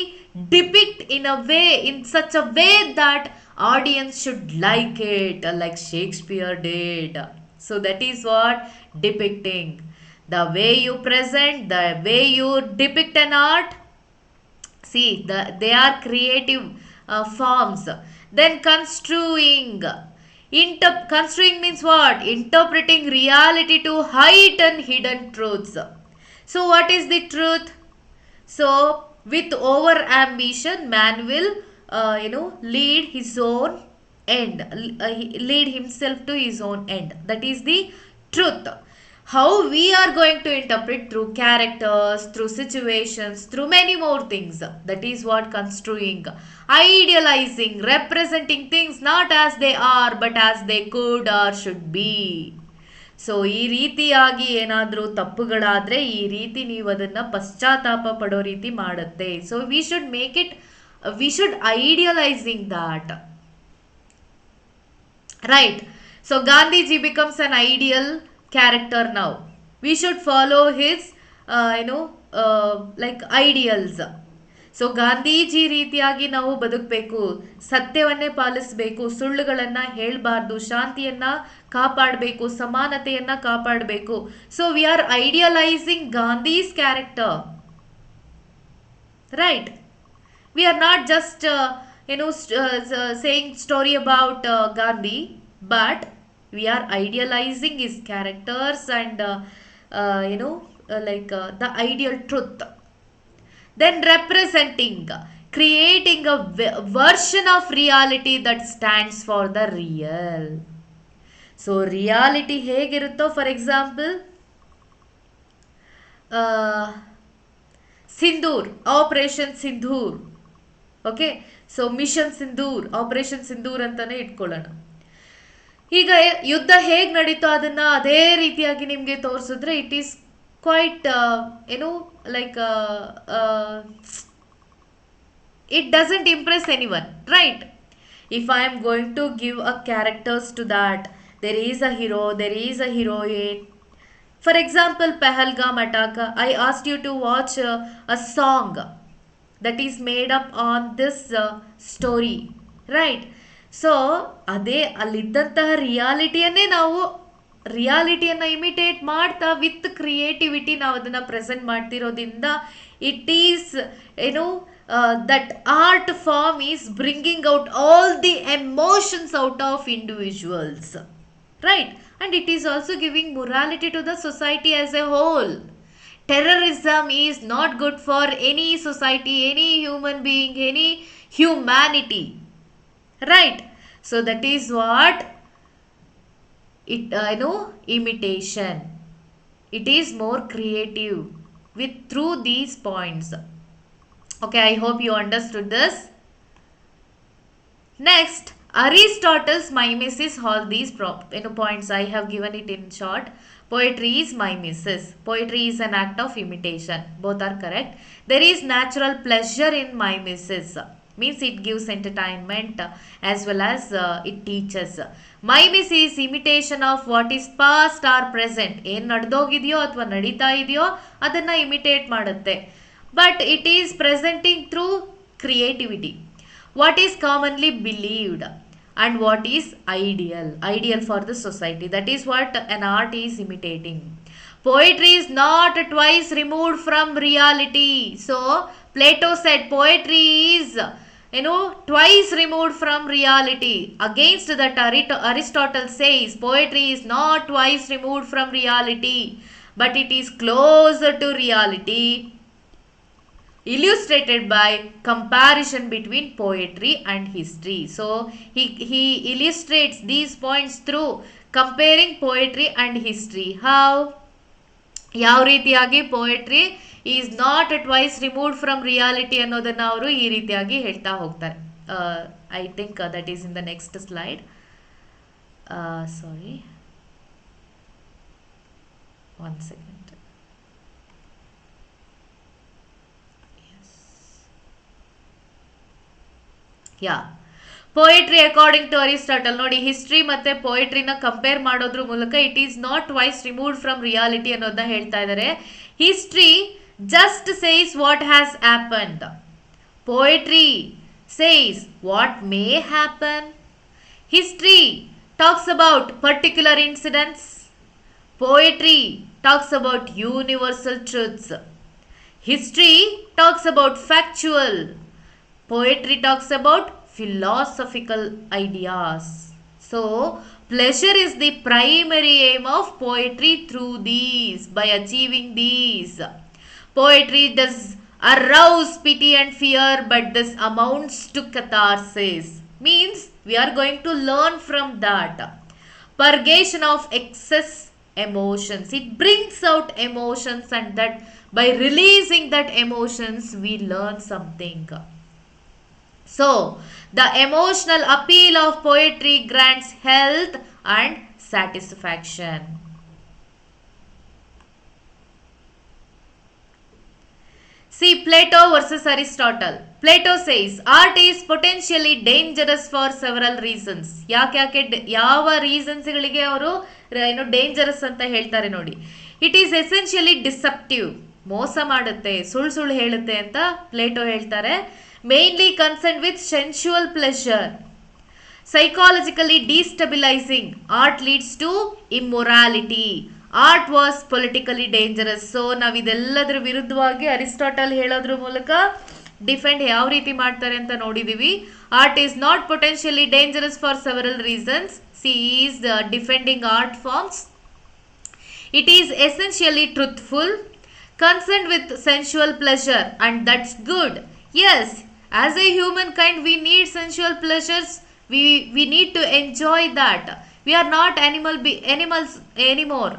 depict in such a way that audience should like it, like Shakespeare did. So that is what depicting. The way you present, the way you depict an art, see, they are creative forms. Then construing. Construing means what? Interpreting reality to heighten hidden truths. So what is the truth? So with over ambition, man will lead his own end, lead himself to his own end. That is the truth. How we are going to interpret? Through characters, through situations, through many more things. That is what construing. Idealizing, representing things not as they are but as they could or should be. So ಈ ರೀತಿಯಾಗಿ ಏನಾದರೂ ತಪ್ಪುಗಳಾದರೆ ಈ ರೀತಿ ನೀವು ಅದನ್ನು ಪಶ್ಚಾತ್ತಾಪ ಪಡೋ ರೀತಿ ಮಾಡುತ್ತೆ. So we should make it, we should idealizing that, right? So Gandhiji becomes an ideal character now. We should follow his like ideals. ಸೊ ಗಾಂಧೀಜಿ ರೀತಿಯಾಗಿ ನಾವು ಬದುಕಬೇಕು, ಸತ್ಯವನ್ನೇ ಪಾಲಿಸಬೇಕು, ಸುಳ್ಳುಗಳನ್ನ ಹೇಳಬಾರ್ದು, ಶಾಂತಿಯನ್ನ ಕಾಪಾಡಬೇಕು, ಸಮಾನತೆಯನ್ನ ಕಾಪಾಡಬೇಕು. So we are idealizing Gandhi's character, right? We are not just saying story about Gandhi, but we are idealizing his characters and the ideal truth. Then representing, creating a version of reality that stands for the real. So reality ಹೇಗಿರುತ್ತೋ, for example Sindoor, operation Sindoor. Okay, so mission Sindoor, operation Sindoor ಅಂತಾನೆ ಇಟ್ಕೊಳ್ಳೋಣ. ಈಗ ಯುದ್ಧ ಹೇಗೆ ನಡೀತೋ ಅದನ್ನ ಅದೇ ರೀತಿಯಾಗಿ ನಿಮಗೆ ತೋರಿಸಿದ್ರೆ it is quite it doesn't impress anyone, right? If I am going to give a characters to that, there is a hero, there is a heroine. For example, Pahalgam attack, I asked you to watch a song that is made up on this story, right? So ಅದೇ ಅಲ್ಲಿದ್ದಂತಹ ರಿಯಾಲಿಟಿಯನ್ನು imitate ಮಾಡ್ತಾ with creativity ನಾವು ಅದನ್ನು present ಮಾಡ್ತಿರೋದ್ರಿಂದ it is that art form is bringing out all the emotions out of individuals, right? And it is also giving morality to the society as a whole. Terrorism is not good for any society, any human being, any humanity, right? So that is what it imitation. It is more creative with through these points. Okay, I hope you understood this. Next, Aristotle's mimesis, all these points I have given it in short. Poetry is mimesis. Poetry is an act of imitation. Both are correct. There is natural pleasure in mimesis. Means it gives entertainment as well as it teaches. Mimesis is imitation of what is past or present. ಏನು ನಡೆದೋಗಿದೆಯೋ ಅಥವಾ ನಡೀತಾ ಇದೆಯೋ ಅದನ್ನು imitate ಮಾಡುತ್ತೆ. But it is presenting through creativity. What is commonly believed and what is ideal for the society. That is what an art is imitating. Poetry is not twice removed from reality. So Plato said poetry is twice removed from reality. Against that, Aristotle says poetry is not twice removed from reality, but it is closer to reality, illustrated by comparison between poetry and history. So he illustrates these points through comparing poetry and history. How? ಯಾವ ರೀತಿಯಾಗಿ poetry is not twice removed from reality ಅನ್ನೋದನ್ನ ಅವರು ಈ ರೀತಿಯಾಗಿ ಹೇಳ್ತಾ ಹೋಗ್ತಾರೆ. I think that is in the next slide. Sorry, one second. Poetry according to Aristotle. ನೋಡಿ, history ಮತ್ತೆ ಪೊಯೆಟ್ರಿನ ಕಂಪೇರ್ ಮಾಡೋದ್ರ ಮೂಲಕ it is not twice removed from reality ಅನ್ನೋದನ್ನ ಹೇಳ್ತಾ ಇದ್ದಾರೆ. History just says what has happened. Poetry says what may happen. History talks about particular incidents. Poetry talks about universal truths. History talks about factual. Poetry talks about philosophical ideas. So, pleasure is the primary aim of poetry through these, by achieving these. Poetry does arouse pity and fear, but this amounts to catharsis. Means we are going to learn from that. Purgation of excess emotions. It brings out emotions, and that by releasing that emotions we learn something. So, the emotional appeal of poetry grants health and satisfaction. See, Plato versus Aristotle. Plato says, art is potentially dangerous for several reasons. ಯಾವ ರೀಸನ್ಸ್ಗಳಿಗೆ ಅವರು dangerous ಅಂತ ಹೇಳ್ತಾರೆ ನೋಡಿ. It is essentially deceptive. ಮೋಸ ಮಾಡುತ್ತೆ, ಸುಳ್ಳು ಹೇಳುತ್ತೆ ಅಂತ ಪ್ಲೇಟೋ ಹೇಳ್ತಾರೆ. Mainly concern with sensual pleasure, psychologically destabilizing. Art leads to immorality. Art was politically dangerous. So ನಾವಿದೆಲ್ಲದರ ವಿರುದ್ಧವಾಗಿ ಅರಿಸ್ಟಾಟಲ್ ಹೇಳೋದ್ರ ಮೂಲಕ ಡಿಫೆಂಡ್ ಯಾವ ರೀತಿ ಮಾಡ್ತಾರೆ ಅಂತ ನೋಡಿದೀವಿ. Art is not potentially dangerous for several reasons. She is defending art forms. It is essentially truthful, concerned with sensual pleasure, and that's good. Yes, as a humankind, we need sensual pleasures. We need to enjoy that. We are not animals anymore.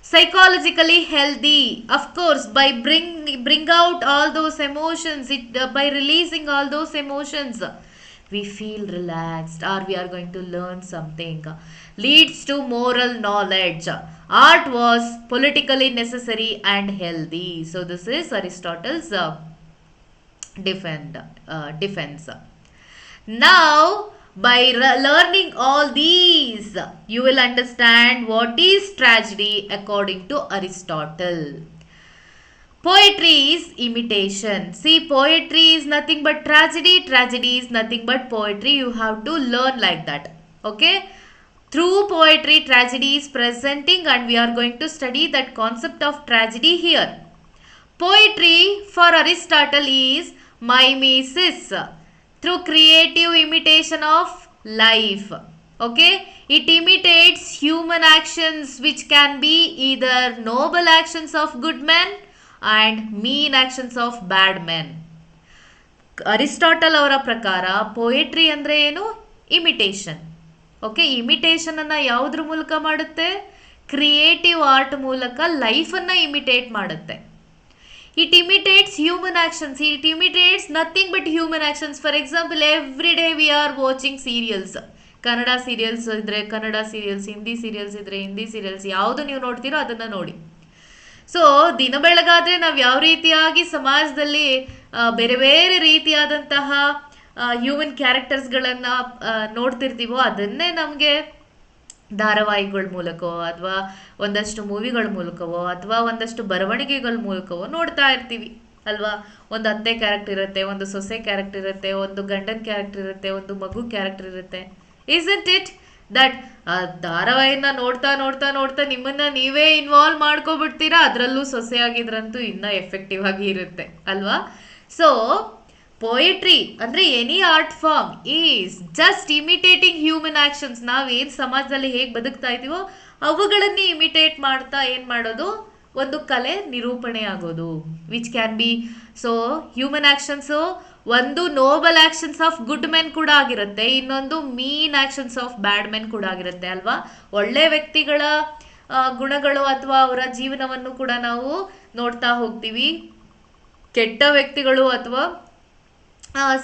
Psychologically healthy, of course, by bring out all those emotions. By releasing all those emotions, we feel relaxed or we are going to learn something. Leads to moral knowledge. Art was politically necessary and healthy. So this is Aristotle's defense. Now, by learning all these, you will understand what is tragedy according to Aristotle. Poetry is imitation. See, poetry is nothing but tragedy. Tragedy is nothing but poetry. You have to learn like that. Okay? Through poetry, tragedy is presenting, and we are going to study that concept of tragedy here. Poetry for Aristotle is mimesis, through creative imitation of life. Okay? It imitates human actions, which can be either noble actions of good men and mean actions of bad men. Aristotle ಅವರ ಪ್ರಕಾರ poetry ಅಂದರೆ ಏನು? Imitation. Okay, ಇಮಿಟೇಷನನ್ನು ಯಾವುದ್ರ ಮೂಲಕ ಮಾಡುತ್ತೆ? Creative art ಮೂಲಕ ಲೈಫನ್ನು imitate ಮಾಡುತ್ತೆ. It imitates human actions. It imitates nothing but human actions. For example, every day we are watching serials. Kannada serials ಇದ್ದರೆ ಕನ್ನಡ ಸೀರಿಯಲ್ಸ್, ಹಿಂದಿ ಸೀರಿಯಲ್ಸ್ ಇದ್ದರೆ ಹಿಂದಿ ಸೀರಿಯಲ್ಸ್, ಯಾವುದು ನೀವು ನೋಡ್ತೀರೋ ಅದನ್ನು ನೋಡಿ. ಸೊ ದಿನ ಬೆಳಗಾದರೆ ನಾವು ಯಾವ ರೀತಿಯಾಗಿ ಸಮಾಜದಲ್ಲಿ ಬೇರೆ ಬೇರೆ ರೀತಿಯಾದಂತಹ ಹ್ಯೂಮನ್ ಕ್ಯಾರೆಕ್ಟರ್ಸ್ಗಳನ್ನು ನೋಡ್ತಿರ್ತೀವೋ ಅದನ್ನೇ ನಮಗೆ ಧಾರಾವಾಹಿಗಳ ಮೂಲಕವೋ ಅಥವಾ ಒಂದಷ್ಟು ಮೂವಿಗಳ ಮೂಲಕವೋ ಅಥವಾ ಒಂದಷ್ಟು ಬರವಣಿಗೆಗಳ ಮೂಲಕವೋ ನೋಡ್ತಾ ಇರ್ತೀವಿ ಅಲ್ವಾ. ಒಂದು ಅತ್ತೆ ಕ್ಯಾರೆಕ್ಟರ್ ಇರುತ್ತೆ, ಒಂದು ಸೊಸೆ ಕ್ಯಾರೆಕ್ಟರ್ ಇರುತ್ತೆ, ಒಂದು ಗಂಡನ ಕ್ಯಾರೆಕ್ಟರ್ ಇರುತ್ತೆ, ಒಂದು ಮಗು ಕ್ಯಾರೆಕ್ಟರ್ ಇರುತ್ತೆ. ಇಸ್ಂಟ್ ಇಟ್ ದಟ್ ಧಾರಾವಾಹಿನ ನೋಡ್ತಾ ನೋಡ್ತಾ ನೋಡ್ತಾ ನಿಮ್ಮನ್ನು ನೀವೇ ಇನ್ವಾಲ್ವ್ ಮಾಡ್ಕೊಬಿಡ್ತೀರಾ. ಅದರಲ್ಲೂ ಸೊಸೆ ಆಗಿದ್ರಂತೂ ಇನ್ನೂ ಎಫೆಕ್ಟಿವ್ ಆಗಿ ಇರುತ್ತೆ ಅಲ್ವಾ. ಸೊ ಪೋಯಟ್ರಿ ಅಂದರೆ any art form is just imitating human actions. ನಾವೇನು ಸಮಾಜದಲ್ಲಿ ಹೇಗೆ ಬದುಕ್ತಾ ಇದ್ದೀವೋ ಅವುಗಳನ್ನೇ ಇಮಿಟೇಟ್ ಮಾಡ್ತಾ ಏನು ಮಾಡೋದು? ಒಂದು ಕಲೆ ನಿರೂಪಣೆ ಆಗೋದು. Which can be so human actions ಒಂದು noble actions of good men ಕೂಡ ಆಗಿರುತ್ತೆ, ಇನ್ನೊಂದು mean actions of bad men ಕೂಡ ಆಗಿರುತ್ತೆ ಅಲ್ವಾ. ಒಳ್ಳೆ ವ್ಯಕ್ತಿಗಳ ಗುಣಗಳು ಅಥವಾ ಅವರ ಜೀವನವನ್ನು ಕೂಡ ನಾವು ನೋಡ್ತಾ ಹೋಗ್ತೀವಿ. ಕೆಟ್ಟ ವ್ಯಕ್ತಿಗಳು ಅಥವಾ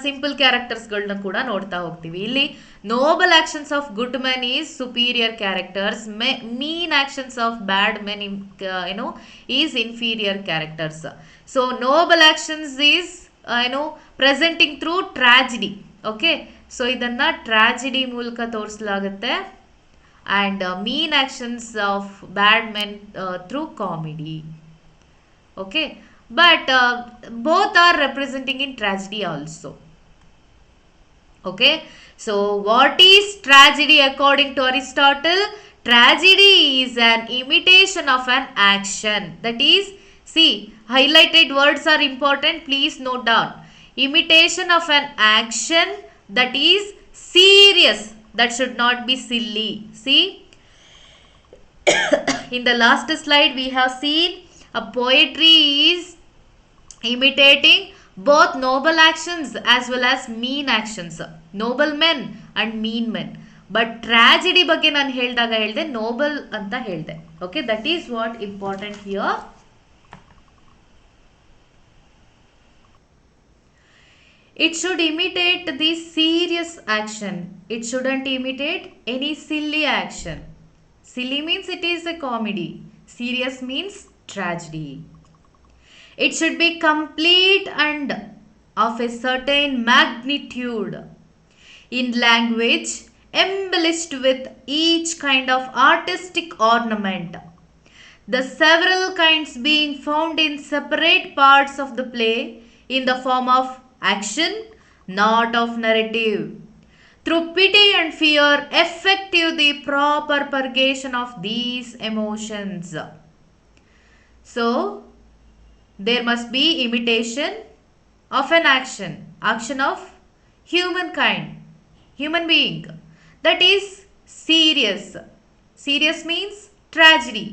ಸಿಂಪಲ್ ಕ್ಯಾರೆಕ್ಟರ್ಸ್ಗಳನ್ನ ಕೂಡ ನೋಡ್ತಾ ಹೋಗ್ತೀವಿ. ಇಲ್ಲಿ noble actions of good men is superior characters, mean actions of bad men is inferior characters. So noble actions is presenting through tragedy. Okay, so ಇದನ್ನ ಟ್ರಾಜಿಡಿ ಮೂಲಕ ತೋರಿಸಲಾಗುತ್ತೆ. And mean actions of bad men through comedy. Okay, but both are representing in tragedy also. Okay, so what is tragedy according to Aristotle? Tragedy is an imitation of an action. That is, see, highlighted words are important, please note down. Imitation of an action that is serious, that should not be silly. See, in the last slide we have seen a poetry is imitating both noble actions as well as mean actions, noble men and mean men. But tragedy ಬಗ್ಗೆ ನಾನು ಹೇಳಿದೆ noble ಅಂತ ಹೇಳಿದೆ. Okay, that is what important here. It should imitate the serious action. It shouldn't imitate any silly action. Silly means it is a comedy. Serious means tragedy. It should be complete and of a certain magnitude in language, embellished with each kind of artistic ornament. The several kinds being found in separate parts of the play in the form of action, not of narrative. Through pity and fear, effective the proper purgation of these emotions. So, there must be imitation of an action of humankind, human being. That is serious. Serious means tragedy.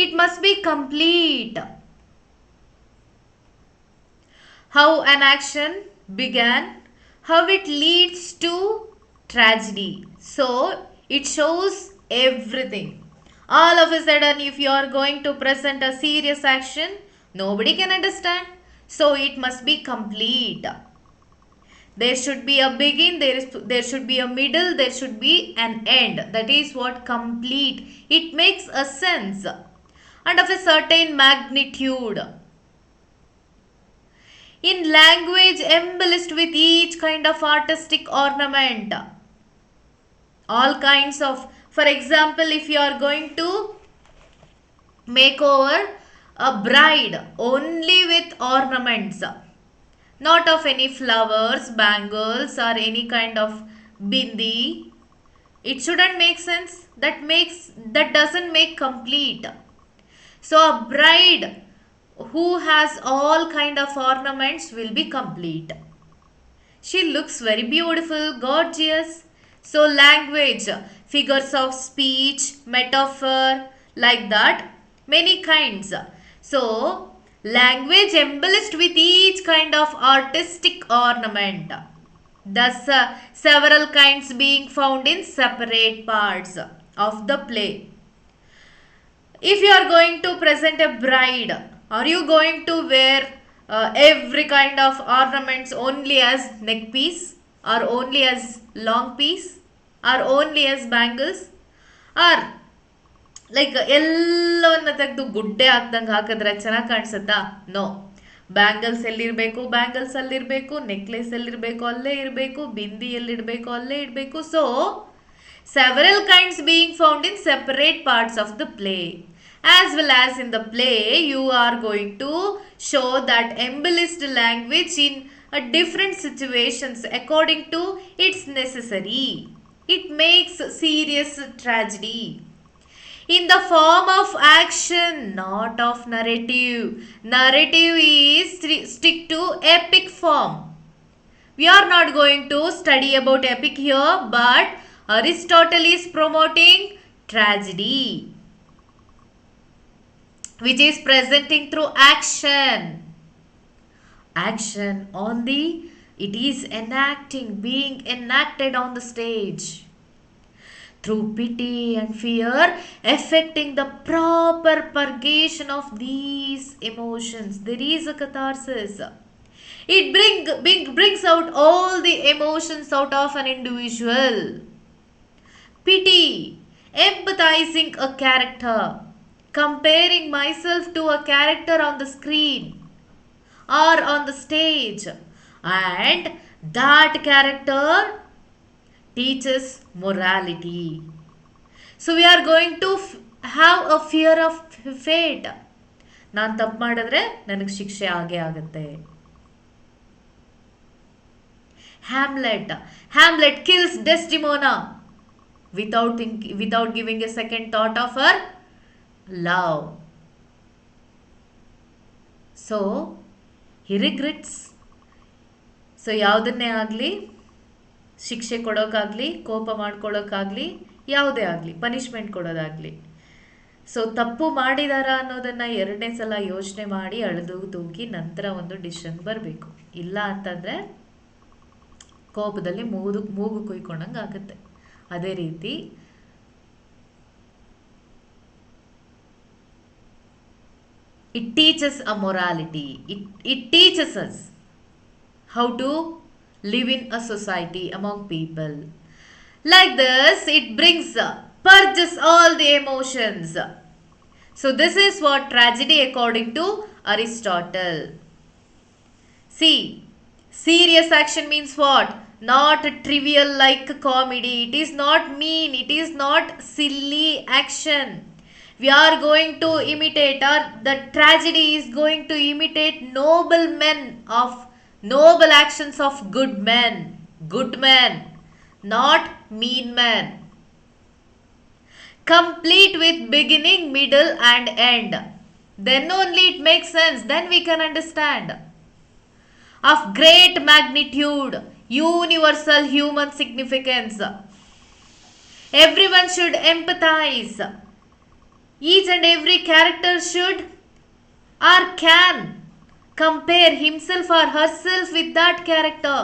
It must be complete. How an action began, how it leads to tragedy. So, it shows everything. All of a sudden, if you are going to present a serious action, nobody can understand. So, it must be complete. There should be a begin, there should be a middle, there should be an end. That is what complete. It makes a sense and of a certain magnitude. In language embellished with each kind of artistic ornament. All kinds of, for example, if you are going to make over a bride only with ornaments, not of any flowers, bangles or any kind of bindi, it shouldn't make sense. That doesn't make complete. So a bride who has all kind of ornaments will be complete. She looks very beautiful, gorgeous. So language, figures of speech, metaphor, like that, many kinds. So language embellished with each kind of artistic ornament. Thus several kinds being found in separate parts of the play. If you are going to present a bride, are you going to wear every kind of ornaments only as neck piece or only as long piece or only as bangles, or like ಎಲ್ಲವನ್ನ ತೆಗೆದು ಗುಡ್ಡೆ ಹಾಕ್ದಂಗೆ ಹಾಕಿದ್ರೆ ಚೆನ್ನಾಗಿ ಕಾಣಿಸುತ್ತಾ? No. Bangles ಎಲ್ಲಿರಬೇಕು bangles ಅಲ್ಲಿರಬೇಕು, necklace ಎಲ್ಲಿರಬೇಕು ಅಲ್ಲೇ ಇರಬೇಕು, ಬಿಂದಿ ಎಲ್ಲಿಡಬೇಕು ಅಲ್ಲೇ ಇಡಬೇಕು. So several kinds being found in separate parts of the play. As well as in the play, you are going to show that embellished language in different situations according to its necessary. It makes serious tragedy in the form of action, not of narrative. Narrative is stick to epic form. We are not going to study about epic here, but Aristotle is promoting tragedy, which is presenting through action. Action on the, it is enacting, being enacted on the stage. Through pity and fear, affecting the proper purgation of these emotions. There is a catharsis. It brings out all the emotions out of an individual. Pity, empathizing a character, comparing myself to a character on the screen or on the stage, and that character teaches morality. So we are going to have a fear of fate. ನಾನು ತಪ್ಪು ಮಾಡಿದ್ರೆ ನನಗೆ ಶಿಕ್ಷೆ ಆಗೇ ಆಗುತ್ತೆ. Hamlet kills Desdemona without giving a second thought of her love. So he regrets. So ಯಾವುದನ್ನೇ ಆಗಲಿ, ಶಿಕ್ಷೆ ಕೊಡೋಕ್ಕಾಗಲಿ, ಕೋಪ ಮಾಡ್ಕೊಳ್ಳೋಕ್ಕಾಗಲಿ, ಯಾವುದೇ ಆಗಲಿ, ಪನಿಷ್ಮೆಂಟ್ ಕೊಡೋದಾಗಲಿ, ಸೊ ತಪ್ಪು ಮಾಡಿದಾರ ಅನ್ನೋದನ್ನು ಎರಡನೇ ಸಲ ಯೋಚನೆ ಮಾಡಿ ಅಳೆದು ತೂಗಿ ನಂತರ ಒಂದು ಡಿಸಿಷನ್ ಬರಬೇಕು. ಇಲ್ಲ ಅಂತಂದರೆ ಕೋಪದಲ್ಲಿ ಮೂಗು ಕುಯ್ಕೊಂಡಂಗೆ ಆಗುತ್ತೆ. ಅದೇ ರೀತಿ it teaches a morality. It teaches us how to live in a society among people. Like this, it purges all the emotions. So this is what tragedy according to Aristotle. See, serious action means what? Not trivial like comedy. It is not mean. It is not silly action. We are going to imitate, or the tragedy is going to imitate noble men of noble actions of good men, not mean men. Complete with beginning, middle, and end. Then only it makes sense, then we can understand. Of great magnitude, universal human significance. Everyone should empathize. Each and every character should or can compare himself or herself with that character.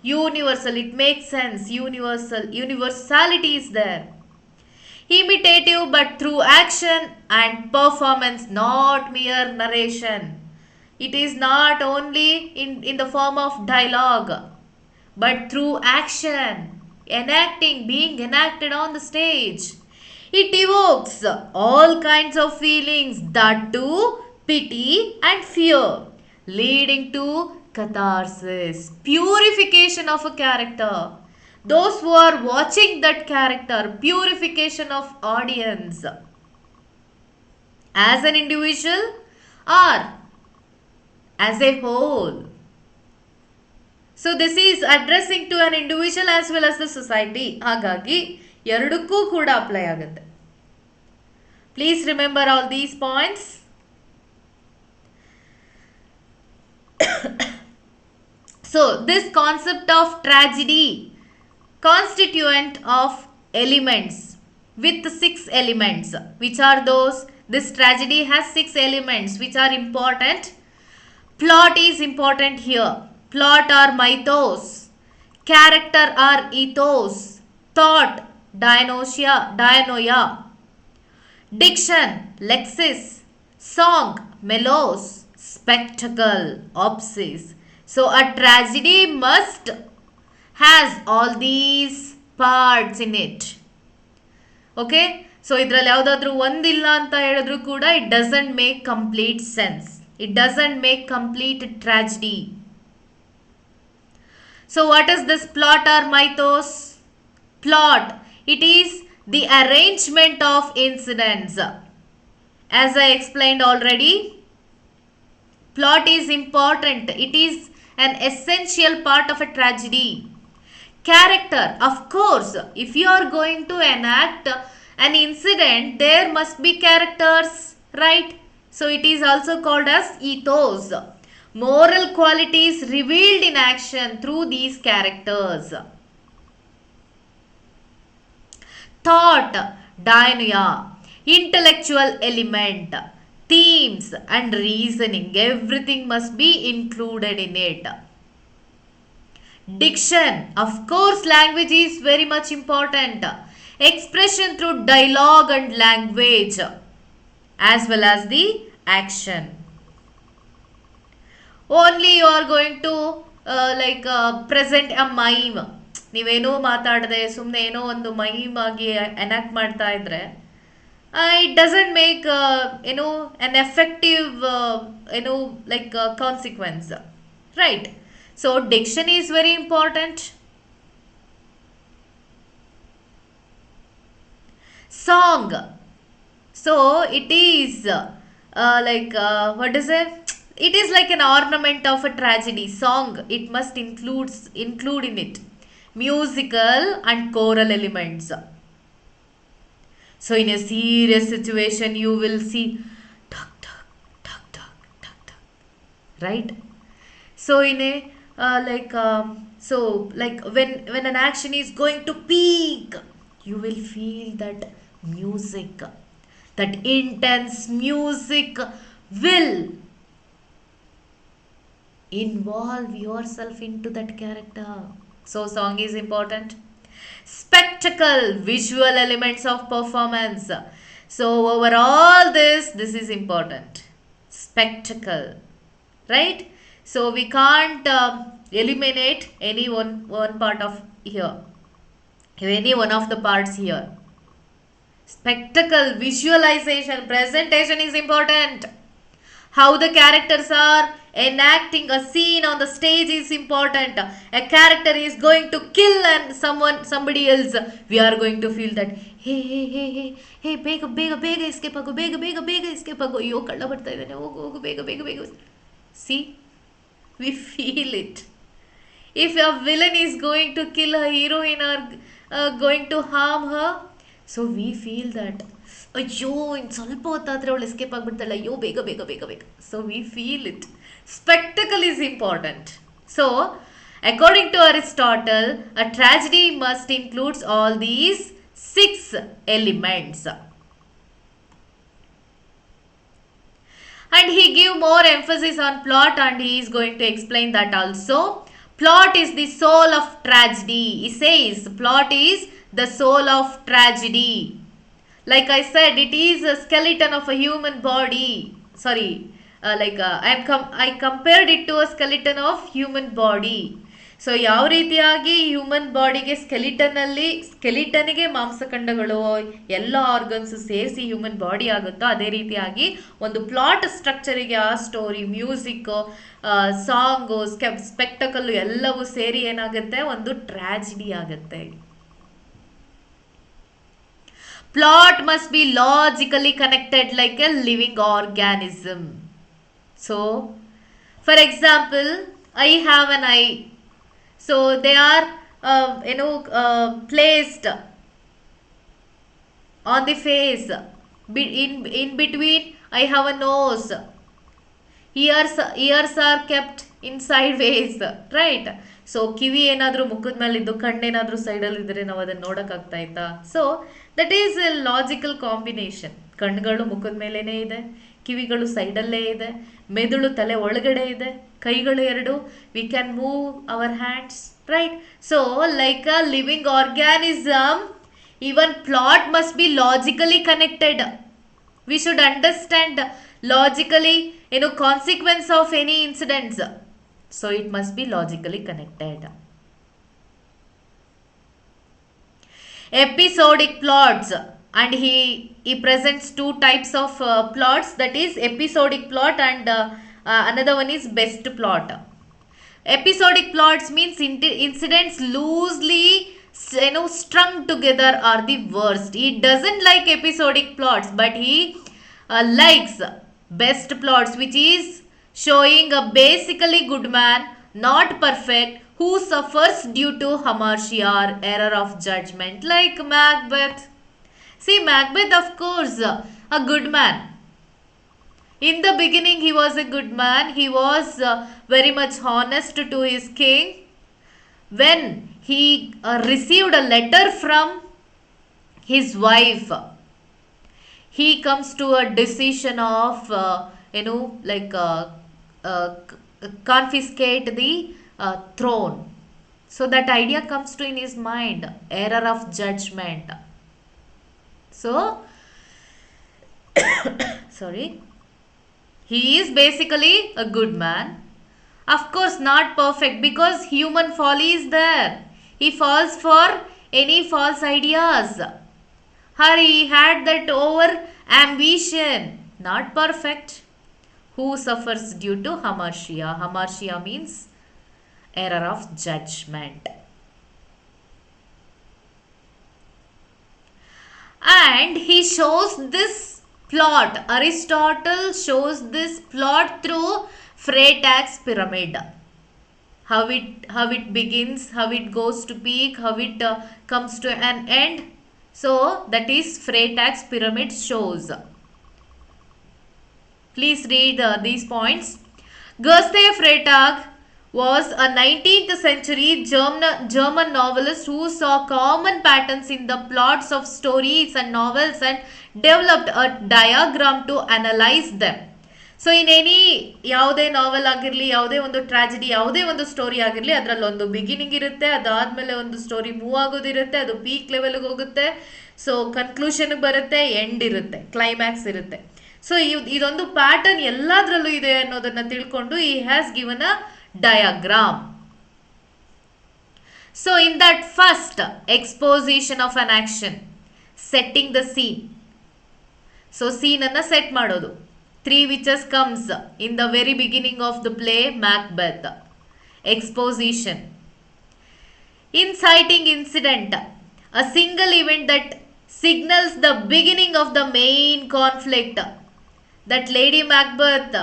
Universal, it makes sense. Universality is there. Imitative but through action and performance, not mere narration. It is not only in the form of dialogue, but through action, enacting, being enacted on the stage. It evokes all kinds of feelings, that too pity and fear, leading to catharsis, purification of a character. Those who are watching that character, purification of audience as an individual or as a whole. So this is addressing to an individual as well as the society. ಹಾಗಾಗಿ ಎರಡಕ್ಕೂ ಕೂಡ apply ಆಗುತ್ತೆ. Please remember all these points. So this concept of tragedy constituent of elements with 6 elements. Which are those? This tragedy has 6 elements which are important. Plot is important here. Plot or mythos. Character or ethos. Thought, dianoia. Diction, lexis. Song, melos. Spectacle, opsis. So a tragedy must has all these parts in it. Okay? So ಇದ್ರಲ್ಲಿ ಯಾವುದಾದ್ರೂ ಒಂದಿಲ್ಲ ಅಂತ ಹೇಳಿದ್ರು ಕೂಡ it doesn't make complete sense. It doesn't make complete tragedy. So what is this plot or mythos? Plot. It is the arrangement of incidents. As I explained already, plot is important. It is an essential part of a tragedy. Character. Of course, if you are going to enact an incident, there must be characters, right? So it is also called as ethos. Moral qualities revealed in action through these characters. Thought, dianoia. Intellectual element. Themes and reasoning. Everything must be included in it. Diction. Of course, language is very much important. Expression through dialogue and language, as well as the action. Only you are going to present a mime. ನೀವೇನೋ ಮಾತಾಡದೆ ಸುಮ್ಮನೆ ಏನೋ ಒಂದು mime ಆಗಿ enact ಮಾಡ್ತಾ ಇದ್ರೆ it doesn't make an effective consequence, right? So diction is very important. Song. So it is what is it? It is like an ornament of a tragedy. Song, it must include in it musical and choral elements. So in a serious situation, you will see tuck, tuck, tuck, tuck, tuck, tuck, right? So in a when an action is going to peak, you will feel that music, that intense music will involve yourself into that character. So song is important. Spectacle, visual elements of performance. So overall this is important. Spectacle, right? So we can't eliminate any one part of here, any one of the parts here. Spectacle, visualization, presentation is important. How the characters are enacting a scene on the stage is important. A character is going to kill somebody else. We are going to feel that ಹೇ ಹೇ ಹೇ ಹೇ ಹೇ, ಬೇಗ ಬೇಗ ಬೇಗ escape ಆಗು, ಬೇಗ ಬೇಗ ಬೇಗ escape ಆಗು, ಅಯ್ಯೋ ಕಳ್ಳ ಬರ್ತಾ ಇದ್ದಾನೆ, ಹೋಗು ಹೋಗು ಬೇಗ ಬೇಗ ಬೇಗ. C, V feel it. If a villain is going to kill a heroine or going to harm her, so we feel that ಅಯ್ಯೋ ಇನ್ನು ಸ್ವಲ್ಪ ಹೊತ್ತಾದರೆ ಅವಳು ಎಸ್ಕೇಪ್ ಆಗಿಬಿಡ್ತಾಳೆ, ಅಯ್ಯೋ ಬೇಗ ಬೇಗ ಬೇಗ ಬೇಗ. So we feel it. Spectacle is important. So according to Aristotle, a tragedy must includes all these 6 elements. And he give more emphasis on plot, and he is going to explain that also. Plot is the soul of tragedy. He says plot is the soul of tragedy. Like I said, it is a skeleton of a human body. Sorry, I compared it to a skeleton of human body. So ಯಾವ ರೀತಿಯಾಗಿ human ಬಾಡಿಗೆ ಸ್ಕೆಲಿಟನ್ಗೆ ಮಾಂಸಖಂಡಗಳು ಎಲ್ಲ organs ಸೇರಿಸಿ human body ಆಗುತ್ತೋ, ಅದೇ ರೀತಿಯಾಗಿ ಒಂದು plot ಸ್ಟ್ರಕ್ಚರಿಗೆ ಆ ಸ್ಟೋರಿ, ಮ್ಯೂಸಿಕ್, ಸಾಂಗು, ಸ್ಪೆಕ್ಟಕಲ್ ಎಲ್ಲವೂ ಸೇರಿ ಏನಾಗುತ್ತೆ, ಒಂದು ಟ್ರಾಜಿಡಿ ಆಗುತ್ತೆ. Plot must be logically connected like A living organism. So for example, I have an I. So they are placed on the face. In between I have a nose. Ears are kept inside ways, right? So ಕಿವಿ ಏನಾದರೂ ಮುಖದ ಮೇಲಿದ್ದು, ಕಣ್ಣೇನಾದರೂ ಸೈಡಲ್ಲಿ ಇದ್ದರೆ ನಾವು ಅದನ್ನು ನೋಡೋಕ್ಕಾಗ್ತಾ ಇತ್ತಾ? So that is A logical combination. ಕಣ್ಣುಗಳು ಮುಖದ ಮೇಲೇ ಇದೆ, ಕಿವಿಗಳು ಸೈಡಲ್ಲೇ ಇದೆ, ಮೆದುಳು ತಲೆ ಒಳಗಡೆ ಇದೆ, ಕೈಗಳು 2, we can move our hands, right? So like a living organism, even plot must be logically connected. We should understand logically, consequence of any incidents. So it must be logically connected. Episodic plots, and he presents 2 types of plots, that is episodic plot and another one is best plot. Episodic plots means incidents loosely strung together are the worst. He doesn't like episodic plots, but he likes best plots, which is showing a basically good man, not perfect, who suffers due to hamartia or error of judgment, like Macbeth. See, Macbeth, of course, a good man. In the beginning he was a good man. He was very much honest to his king. When he received a letter from his wife, he comes to a decision of confiscate the throne. So that idea comes to in his mind, error of judgment. So sorry, he is basically a good man. Of course not perfect, because human folly is there. He falls for any false ideas, or he had that over ambition. Not perfect. Who suffers due to hamartia? Hamartia means error of judgment. And he shows this plot. Aristotle shows this plot through Freytag's pyramid. How it begins, how it goes to peak, how it comes to an end. So that is Freytag's pyramid shows. Please read these points. Gustav Freytag was a 19th century German novelist who saw common patterns in the plots of stories and novels and developed a diagram to analyze them. So ಯಾವುದೇ ನಾವೆಲ್ ಆಗಿರಲಿ, ಯಾವುದೇ ಒಂದು tragedy, ಯಾವುದೇ ಒಂದು story ಆಗಿರಲಿ, ಅದರಲ್ಲಿ ಒಂದು beginning ಇರುತ್ತೆ, ಅದಾದಮೇಲೆ ಒಂದು ಸ್ಟೋರಿ ಮೂವ್ ಆಗೋದಿರುತ್ತೆ, ಅದು ಪೀಕ್ ಲೆವೆಲ್ಗೆ ಹೋಗುತ್ತೆ, ಸೊ ಕನ್ಕ್ಲೂಷನ್ಗೆ ಬರುತ್ತೆ, ಎಂಡ್ ಇರುತ್ತೆ, ಕ್ಲೈಮ್ಯಾಕ್ಸ್ ಇರುತ್ತೆ. ಸೊ ಇದೊಂದು ಪ್ಯಾಟರ್ನ್ ಎಲ್ಲದರಲ್ಲೂ ಇದೆ ಅನ್ನೋದನ್ನು ತಿಳ್ಕೊಂಡು ಈ has given a diagram. So in that first exposition of an action, setting the scene. So ಸೀನನ್ನು ಸೆಟ್ ಮಾಡೋದು. 3 witches comes in the very beginning of the play Macbeth. Exposition. Inciting incident. A single event that signals the beginning of the main conflict. That Lady Macbeth,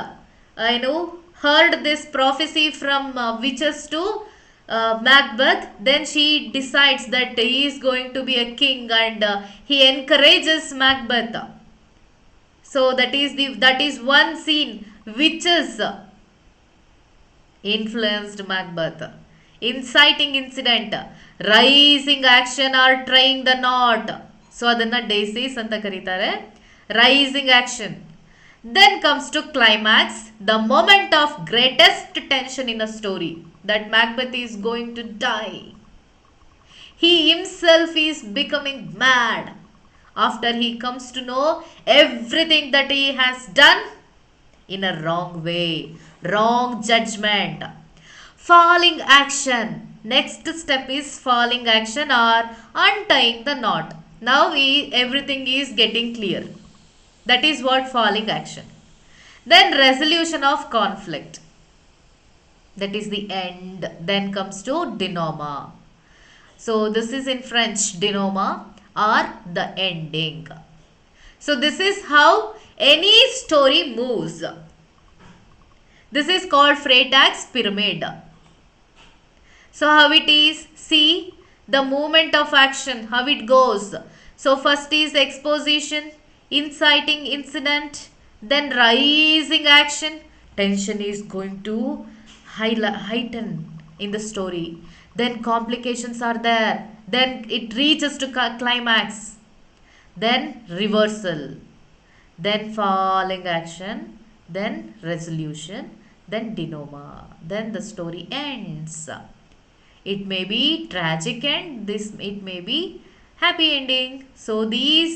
heard this prophecy from witches to Macbeth. Then she decides that he is going to be a king, and he encourages Macbeth. So that is one scene. Witches influenced Macbeth. Inciting incident, rising action or trying the knot. So ಅದನ್ನ ಡೇಸಿಸ್ ಅಂತ ಕರೀತಾರೆ. Rising action. Then comes to climax, the moment of greatest tension in a story, that Macbeth is going to die. He himself is becoming mad after he comes to know everything that he has done in a wrong way, wrong judgment. Falling action. Next step is falling action or untying the knot. Now everything is getting clear. That is what falling action. Then resolution of conflict. That is the end. Then comes to denouement. So this is in French, denouement or the ending. So this is how any story moves. This is called Freytag's pyramid. So how it is? See the movement of action, how it goes. So first is exposition, inciting incident, then rising action. Tension is going to heighten in the story. Then complications are there. Then it reaches to climax. Then reversal. Then falling action. Then resolution. Then denouement. Then the story ends. It may be tragic end. It may be happy ending. So these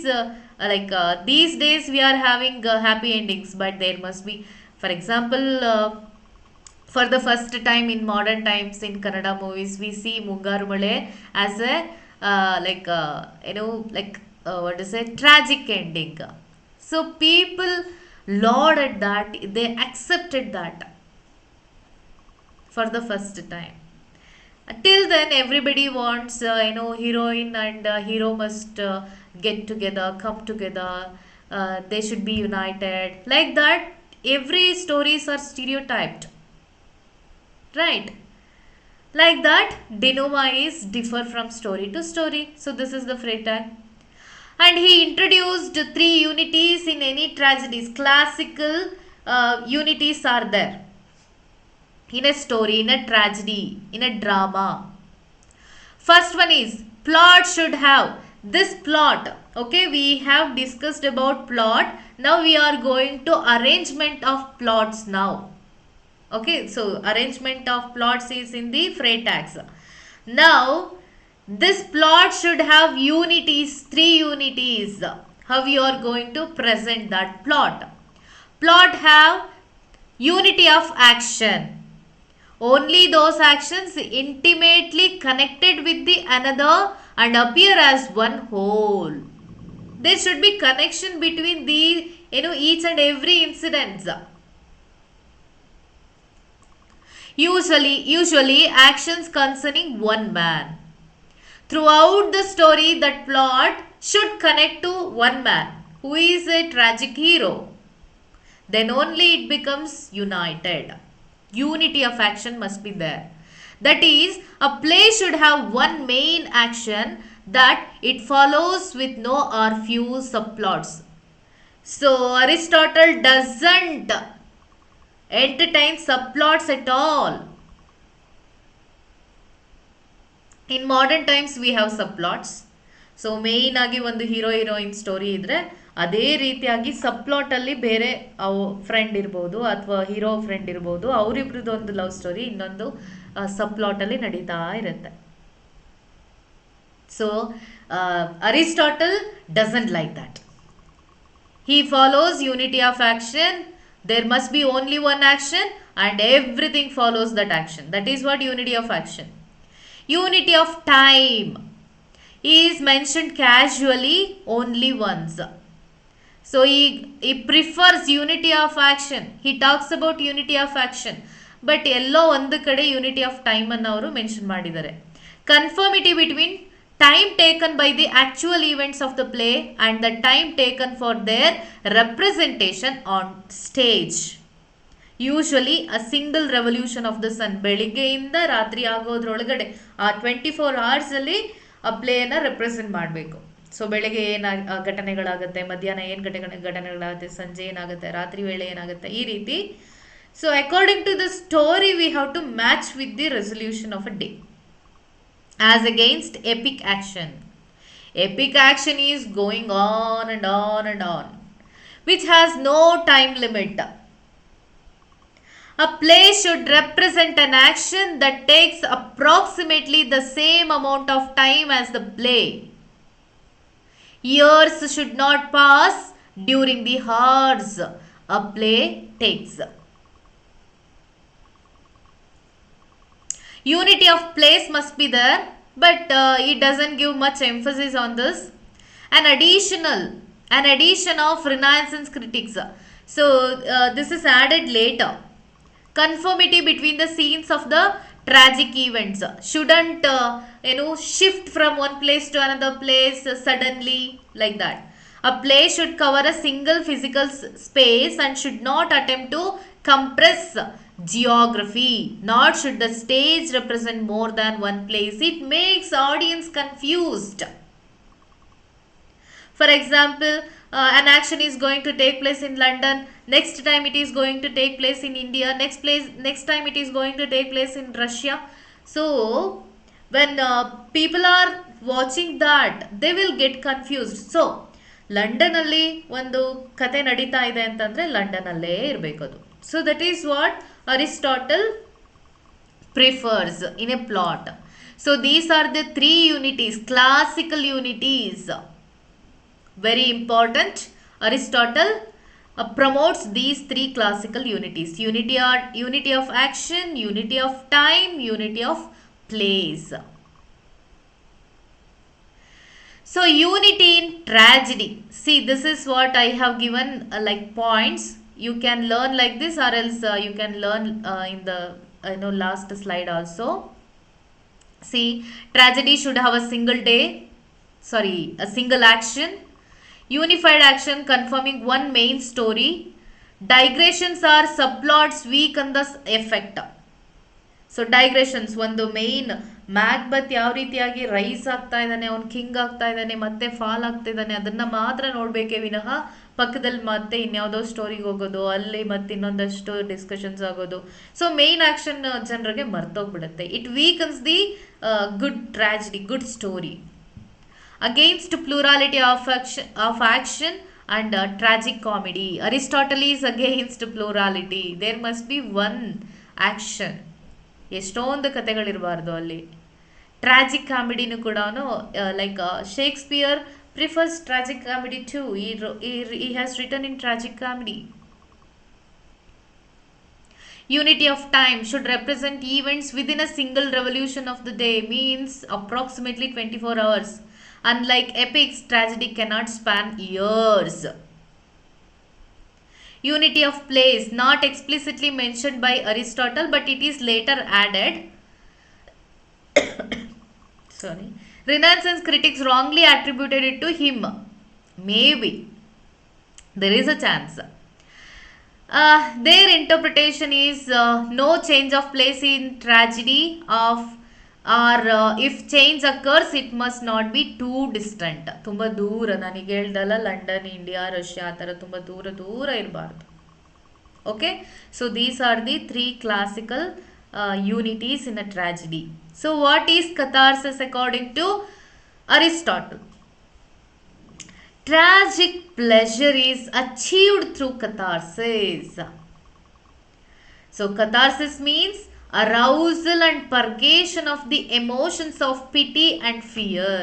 these days we are having happy endings, but there must be, for example, for the first time in modern times in Kannada movies, we see Mungaru Male as a what is it, tragic ending. So people lauded that, they accepted that for the first time. Till then everybody wants heroine and hero must get together, come together, they should be united, like that. Every stories are stereotyped, right? Like that denouement is differ from story to story. So this is the Freytag, and he introduced 3 unities in any tragedies. Classical unities are there in a story, in a tragedy, in a drama. First one is plot should have this plot. Okay, we have discussed about plot. Now we are going to arrangement of plots now. Okay, so arrangement of plots is in the Freytags. Now this plot should have unities, 3 unities. How you are going to present that plot? Plot have unity of action. Only those actions intimately connected with the another and appear as one whole. There should be connection between the each and every incidents. Usually actions concerning one man. Throughout the story, that plot should connect to one man who is a tragic hero. Then only it becomes united. Unity of action must be there. That is, a play should have one main action that it follows with no or few subplots. So Aristotle doesn't entertain subplots at all. In modern times we have subplots. So main ಆಗಿ ಒಂದು hero heroine story ಇದ್ದರೆ ಅದೇ ರೀತಿಯಾಗಿ ಸಬ್ಪ್ಲಾಟಲ್ಲಿ ಬೇರೆ ಅವು friend ಇರ್ಬೋದು ಅಥವಾ hero friend ಇರ್ಬೋದು, ಅವರಿಬ್ರದ್ದು ಒಂದು ಲವ್ ಸ್ಟೋರಿ ಇನ್ನೊಂದು ಸಬ್ಪ್ಲಾಟಲ್ಲಿ ನಡೀತಾ ಇರುತ್ತೆ. So Aristotle doesn't like that. He follows unity of action. There must be only one action and everything follows that action. That is what unity of action. Unity of time is mentioned casually only once. So he prefers unity of action. He talks about unity of action. But ಎಲ್ಲೋ ಒಂದು ಕಡೆ unity of time ಅನ್ನು ಅವರು mention ಮಾಡಿದ್ದಾರೆ. Conformity between time taken by the actual events of the play and the time taken for their representation on stage. Usually a single revolution of the sun, ಬೆಳಿಗ್ಗೆಯಿಂದ ರಾತ್ರಿ ಆಗೋದ್ರೊಳಗಡೆ ಆ 24 ಅವರ್ಸಲ್ಲಿ ಆ ಪ್ಲೇನ represent ಮಾಡಬೇಕು. So ಬೆಳಗ್ಗೆ ಏನು ಘಟನೆಗಳಾಗುತ್ತೆ, ಮಧ್ಯಾಹ್ನ ಏನು ಘಟನೆಗಳಾಗುತ್ತೆ, ಸಂಜೆ ಏನಾಗುತ್ತೆ, ರಾತ್ರಿ ವೇಳೆ ಏನಾಗುತ್ತೆ, ಈ ರೀತಿ. So according to the story we have to match with the resolution of a day. As against epic action. Epic action is going on and on and on, which has no time limit. A play should represent an action that takes approximately the same amount of time as the play. Years should not pass during the hours a play takes. Unity of place must be there, but it doesn't give much emphasis on this. An addition of Renaissance critics. So this is added later. Conformity between the scenes of the tragic events shouldn't shift from one place to another place suddenly like that. A play should cover a single physical space and should not attempt to compress geography, nor should the stage represent more than one place. It makes audience confused. For example, an action is going to take place in London, next time it is going to take place in India, next time it is going to take place in Russia. So when people are watching that, they will get confused. So London ಅಲ್ಲಿ ಒಂದು ಕತೆ ನಡೀತಾ ಇದೆ ಅಂತಂದ್ರೆ London ಅಲ್ಲೇ ಇರಬೇಕು ಅದು. So that is what Aristotle prefers in a plot. So these are the three unities, classical unities. Very important. Aristotle promotes these three classical unities: unity of action, unity of time, unity of place. So unity in tragedy. See, this is what I have given like points. You can learn like this, or else you can learn in the last slide also. See, tragedy should have a single action, unified action confirming one main story. Digressions are subplots weaken the effect. So digressions, ಒಂದು main ಮ್ಯಾಕ್ಬತ್ ಯಾವ ರೀತಿಯಾಗಿ rice ಆಗ್ತಾ ಇದ್ದಾನೆ, ಅವ್ನು king ಆಗ್ತಾ ಇದ್ದಾನೆ, ಮತ್ತೆ fall ಆಗ್ತಾ ಇದ್ದಾನೆ, ಅದನ್ನ ಮಾತ್ರ ನೋಡ್ಬೇಕೇ ವಿನಃ ಪಕ್ಕದಲ್ಲಿ ಮತ್ತೆ ಇನ್ಯಾವುದೋ ಸ್ಟೋರಿಗೆ ಹೋಗೋದು, ಅಲ್ಲಿ ಮತ್ತೆ ಇನ್ನೊಂದಷ್ಟು ಡಿಸ್ಕಷನ್ಸ್ ಆಗೋದು. ಸೊ ಮೇನ್ ಆಕ್ಷನ್ ಜನರಿಗೆ ಮರ್ತೋಗ್ಬಿಡುತ್ತೆ. It weakens the good tragedy, good story. Against plurality of action and tragic comedy. Aristotle is against plurality. There must be one action. ಎಷ್ಟೊಂದು ಕಥೆಗಳಿರಬಾರ್ದು ಅಲ್ಲಿ. ಟ್ರಾಜಿಕ್ ಕಾಮಿಡಿನೂ ಕೂಡ like Shakespeare prefers tragic comedy too. He has written in tragic comedy. Unity of time should represent events within a single revolution of the day, means approximately 24 hours. Unlike epics, tragedy cannot span years. Unity of place, not explicitly mentioned by Aristotle, but it is later added. Sorry. Renaissance critics wrongly attributed it to him. Maybe. There is a chance. Their interpretation is no change of place in tragedy or if change occurs it must not be too distant. ತುಂಬ ದೂರ, ನನಗೆ ಹೇಳ್ದಲ್ಲ London, India, Russia ಆ ಥರ ತುಂಬ ದೂರ ಇರಬಾರ್ದು. Okay, so these are the 3 classical unities in a tragedy. So what is catharsis according to Aristotle? Tragic pleasure is achieved through catharsis. So catharsis means arousal and purgation of the emotions of pity and fear.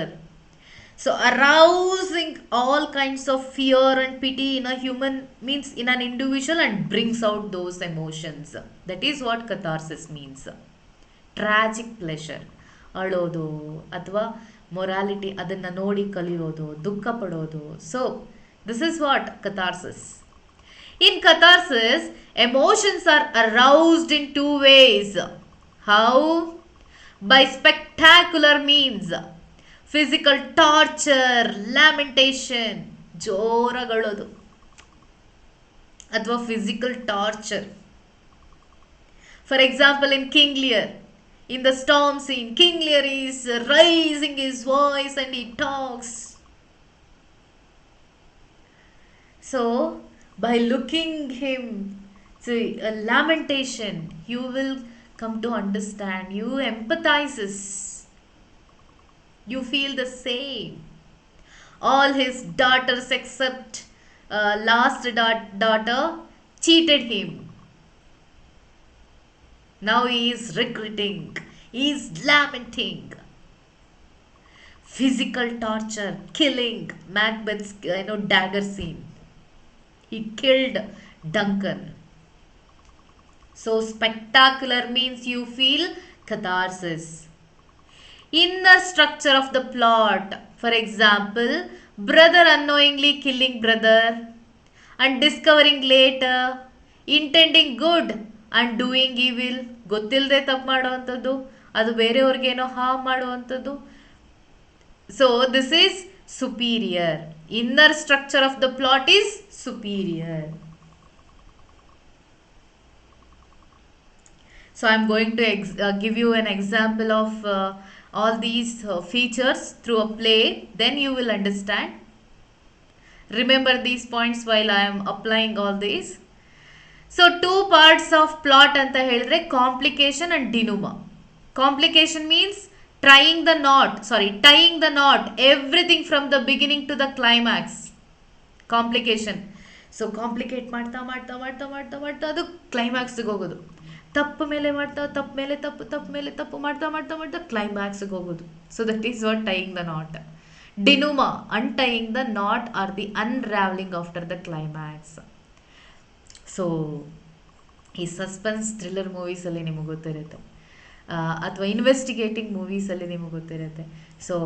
So arousing all kinds of fear and pity in a human, means in an individual, and brings out those emotions. That is what catharsis means. Tragic pleasure, ಅಳೋದು ಅಥವಾ morality, ಅದನ್ನು ನೋಡಿ ಕಲಿಯೋದು, ದುಃಖ ಪಡೋದು. So this is what catharsis. In catharsis, emotions are aroused in 2 ways. How? By spectacular means. Physical torture, lamentation, ಜೋರಗಳೋದು ಅಥವಾ physical torture. For example, in King Lear, in the storm scene, King Lear is raising his voice and he talks. So, by looking him, see a lamentation, you will come to understand. You empathizes. You feel the same. All his daughters except last daughter cheated him. Now he is regretting. He is lamenting. Physical torture, killing, Macbeth's dagger scene. He killed Duncan. So spectacular means you feel catharsis. Inner structure of the plot. For example, brother unknowingly killing brother and discovering later, intending good and doing evil. ಗೊತ್ತಿಲ್ಲದೆ ತಪ್ಪು ಮಾಡುವಂಥದ್ದು, ಅದು ಬೇರೆಯವ್ರಿಗೇನೋ harm ಮಾಡುವಂಥದ್ದು. So this is superior. Inner structure of the plot is superior. So I am going to give you an example of all these features through a play. Then you will understand. Remember these points while I am applying all these. So two parts of plot anta helidre complication and denouement. Complication means tying the knot, everything from the beginning to the climax. Complication. So complicate ಮಾಡ್ತಾ ಮಾಡ್ತಾ ಮಾಡ್ತಾ ಮಾಡ್ತಾ ಮಾಡ್ತಾ ಅದು ಕ್ಲೈಮ್ಯಾಕ್ಸ್ಗೆ ಹೋಗೋದು. ತಪ್ಪು ಮೇಲೆ ಮಾಡ್ತಾ ತಪ್ಪು ಮೇಲೆ ತಪ್ಪು ಮಾಡ್ತಾ ಮಾಡ್ತಾ ಮಾಡ್ತಾ ಕ್ಲೈಮ್ಯಾಕ್ಸ್ಗೆ ಹೋಗೋದು. So that is what tying the knot. Denouement, untying the knot or the unravelling after the climax. So ಈ ಸಸ್ಪೆನ್ಸ್ ಥ್ರಿಲ್ಲರ್ ಮೂವೀಸಲ್ಲಿ ನಿಮಗೆ ಗೊತ್ತಿರುತ್ತೆ, ಅಥವಾ ಇನ್ವೆಸ್ಟಿಗೇಟಿಂಗ್ ಮೂವೀಸಲ್ಲಿ ನಿಮಗೆ ಗೊತ್ತಿರುತ್ತೆ. ಸೊ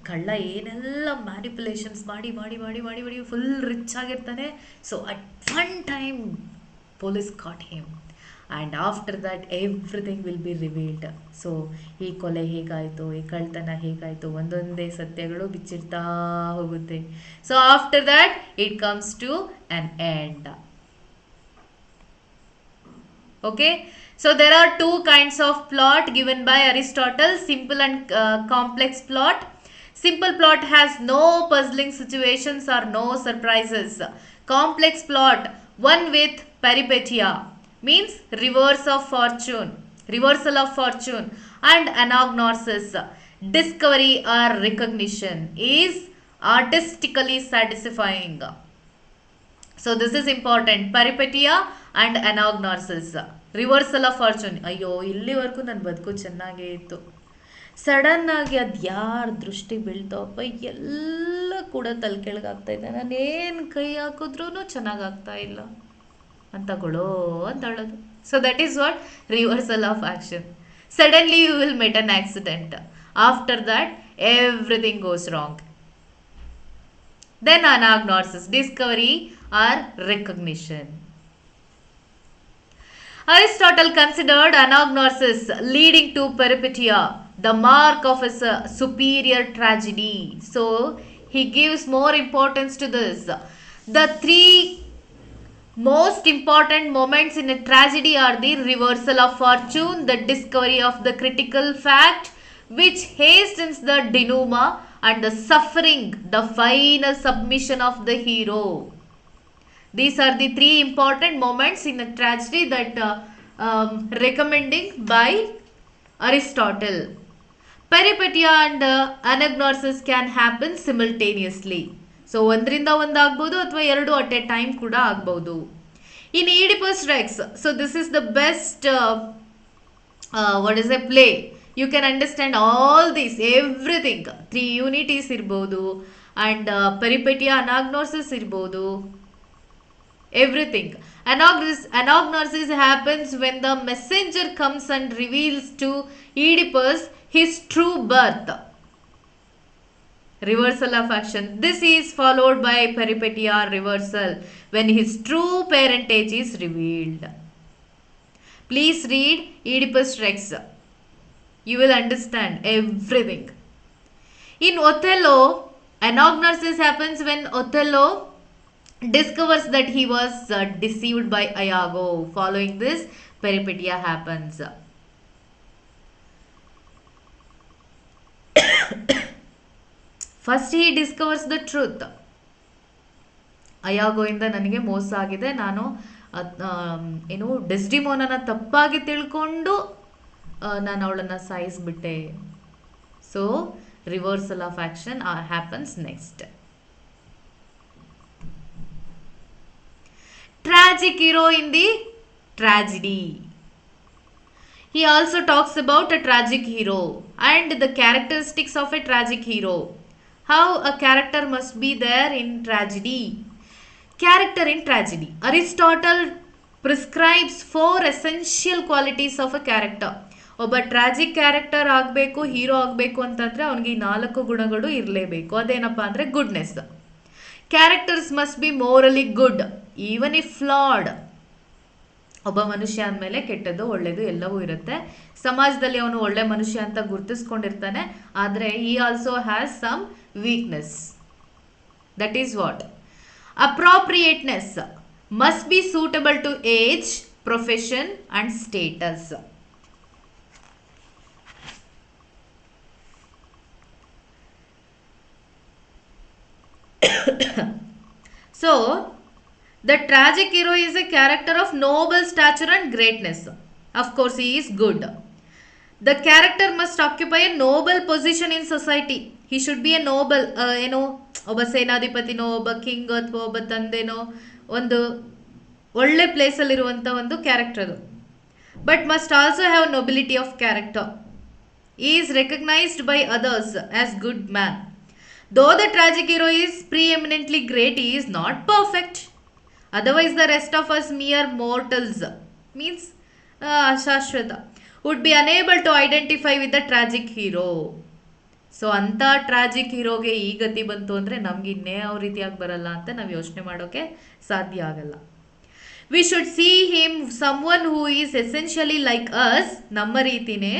ಕಳ್ಳ ಏನೆಲ್ಲ ಮ್ಯಾನಿಪುಲೇಷನ್ಸ್ ಮಾಡಿ ಮಾಡಿ ಮಾಡಿ ಮಾಡಿ ಮಾಡಿ ಫುಲ್ ರಿಚ್ ಆಗಿರ್ತಾನೆ. So at one time police caught him and after that everything will be revealed. So ಈ ಕೊಲೆ ಹೇಗಾಯಿತು, ಈ ಕಳ್ತನ ಹೇಗಾಯಿತು, ಒಂದೊಂದೇ ಸತ್ಯಗಳು ಬಿಚ್ಚಿಡ್ತಾ ಹೋಗುತ್ತೆ. So after that it comes to an end. Okay, so there are two kinds of plot given by Aristotle: simple and complex plot. Simple plot has no puzzling situations or no surprises. Complex plot, one with peripeteia, means reversal of fortune, and anagnosis, discovery or recognition, is artistically satisfying. So this is important. Peripeteia and anagnosis. Reversal of fortune. ಅಯ್ಯೋ ಇಲ್ಲಿವರೆಗೂ ನನ್ನ ಬದುಕು ಚೆನ್ನಾಗೇ ಇತ್ತು, ಸಡನ್ನಾಗಿ ಅದು ಯಾರ ದೃಷ್ಟಿ ಬೀಳ್ತಾವಪ್ಪ, ಎಲ್ಲ ಕೂಡ ತಲೆ ಕೆಳಗಾಗ್ತಾಯಿದೆ, ನಾನೇನು ಕೈ ಹಾಕಿದ್ರೂ ಚೆನ್ನಾಗಾಗ್ತಾ ಇಲ್ಲ ಅಂತಗಳೋ ಅಂತ ಹೇಳೋದು. So that is what reversal of action. Suddenly you will met an accident. After that everything goes wrong. Then anagnosis, discovery or recognition. Aristotle considered anagnosis leading to peripeteia the mark of a superior tragedy. So he gives more importance to this. The three most important moments in a tragedy are the reversal of fortune, the discovery of the critical fact which hastens the denouement, and the suffering, the final submission of the hero. These are the three important moments in a tragedy that recommending by Aristotle. Peripeteia and anagnosis can happen simultaneously. So ಒಂದರಿಂದ ಒಂದು ಆಗ್ಬೋದು ಅಥವಾ ಎರಡು at A time ಕೂಡ ಆಗ್ಬೋದು. In Oedipus Rex, so this is the best play. You can understand all this, everything. 3 unities ಇರ್ಬೋದು and peripeteia, anagnosis ಇರ್ಬೋದು. Everything. Anagnosis happens when the messenger comes and reveals to Oedipus his true birth. Reversal of action. This is followed by peripeteia reversal when his true parentage is revealed. Please read Oedipus Rex. You will understand everything. In Othello, anagnosis happens when Othello discovers that he was deceived by Iago. Following this, peripetia happens. First he discovers the truth. ಅಯಾಗೋಯಿಂದ ನನಗೆ ಮೋಸ ಆಗಿದೆ, ನಾನು ಏನು ಡೆಸ್ಡಿಮೋನನ ತಪ್ಪಾಗಿ ತಿಳ್ಕೊಂಡು ನಾನು ಅವಳನ್ನು ಸಾಯಿಸ್ಬಿಟ್ಟೆ. So reversal of action happens next. Tragic hero in the tragedy. He also talks about a tragic hero and the characteristics of a tragic hero. How a character must be there in tragedy. Character in tragedy. Aristotle prescribes 4 essential qualities of a character. ಒಬ್ಬ tragic character ಆಗಬೇಕು, hero ಆಗಬೇಕು ಅಂತಂದರೆ ಅವನಿಗೆ ಈ 4 ಗುಣಗಳು ಇರಲೇಬೇಕು. ಅದೇನಪ್ಪ ಅಂದರೆ goodness. Characters must be ಮೋರಲಿ good even if flawed. ಒಬ್ಬ ಮನುಷ್ಯ ಅಂದಮೇಲೆ ಕೆಟ್ಟದ್ದು ಒಳ್ಳೆಯದು ಎಲ್ಲವೂ ಇರುತ್ತೆ. ಸಮಾಜದಲ್ಲಿ ಅವನು ಒಳ್ಳೆ ಮನುಷ್ಯ ಅಂತ ಗುರುತಿಸ್ಕೊಂಡಿರ್ತಾನೆ, ಆದರೆ ಈ also has some weakness. That is what appropriateness must be suitable to age, profession and status. So the tragic hero is a character of noble stature and greatness. Of course he is good. The character must occupy a noble position in society. He should be a noble, ಒಬ್ಬ ಸೇನಾಧಿಪತಿನೋ, ಒಬ್ಬ king ಅಥವಾ ಒಬ್ಬ ತಂದೆನೋ, ಒಂದು ಒಳ್ಳೆ ಪ್ಲೇಸಲ್ಲಿರುವಂಥ ಒಂದು character ಅದು. But must also have nobility of character. Is recognized by others as good man. Though the tragic hero is preeminently great, he is not perfect. Otherwise the rest of us mere mortals, means ಅಶಾಶ್ವತ, would be unable to identify with the tragic hero. So ಅಂಥ tragic ಹೀರೋಗೆ ಈ ಗತಿ ಬಂತು ಅಂದರೆ ನಮ್ಗೆ ಇನ್ನೇ ಯಾವ ರೀತಿಯಾಗಿ ಬರಲ್ಲ ಅಂತ ನಾವು ಯೋಚನೆ ಮಾಡೋಕ್ಕೆ ಸಾಧ್ಯ ಆಗಲ್ಲ. We should see him someone who is essentially like us, ನಮ್ಮ ರೀತಿನೇ,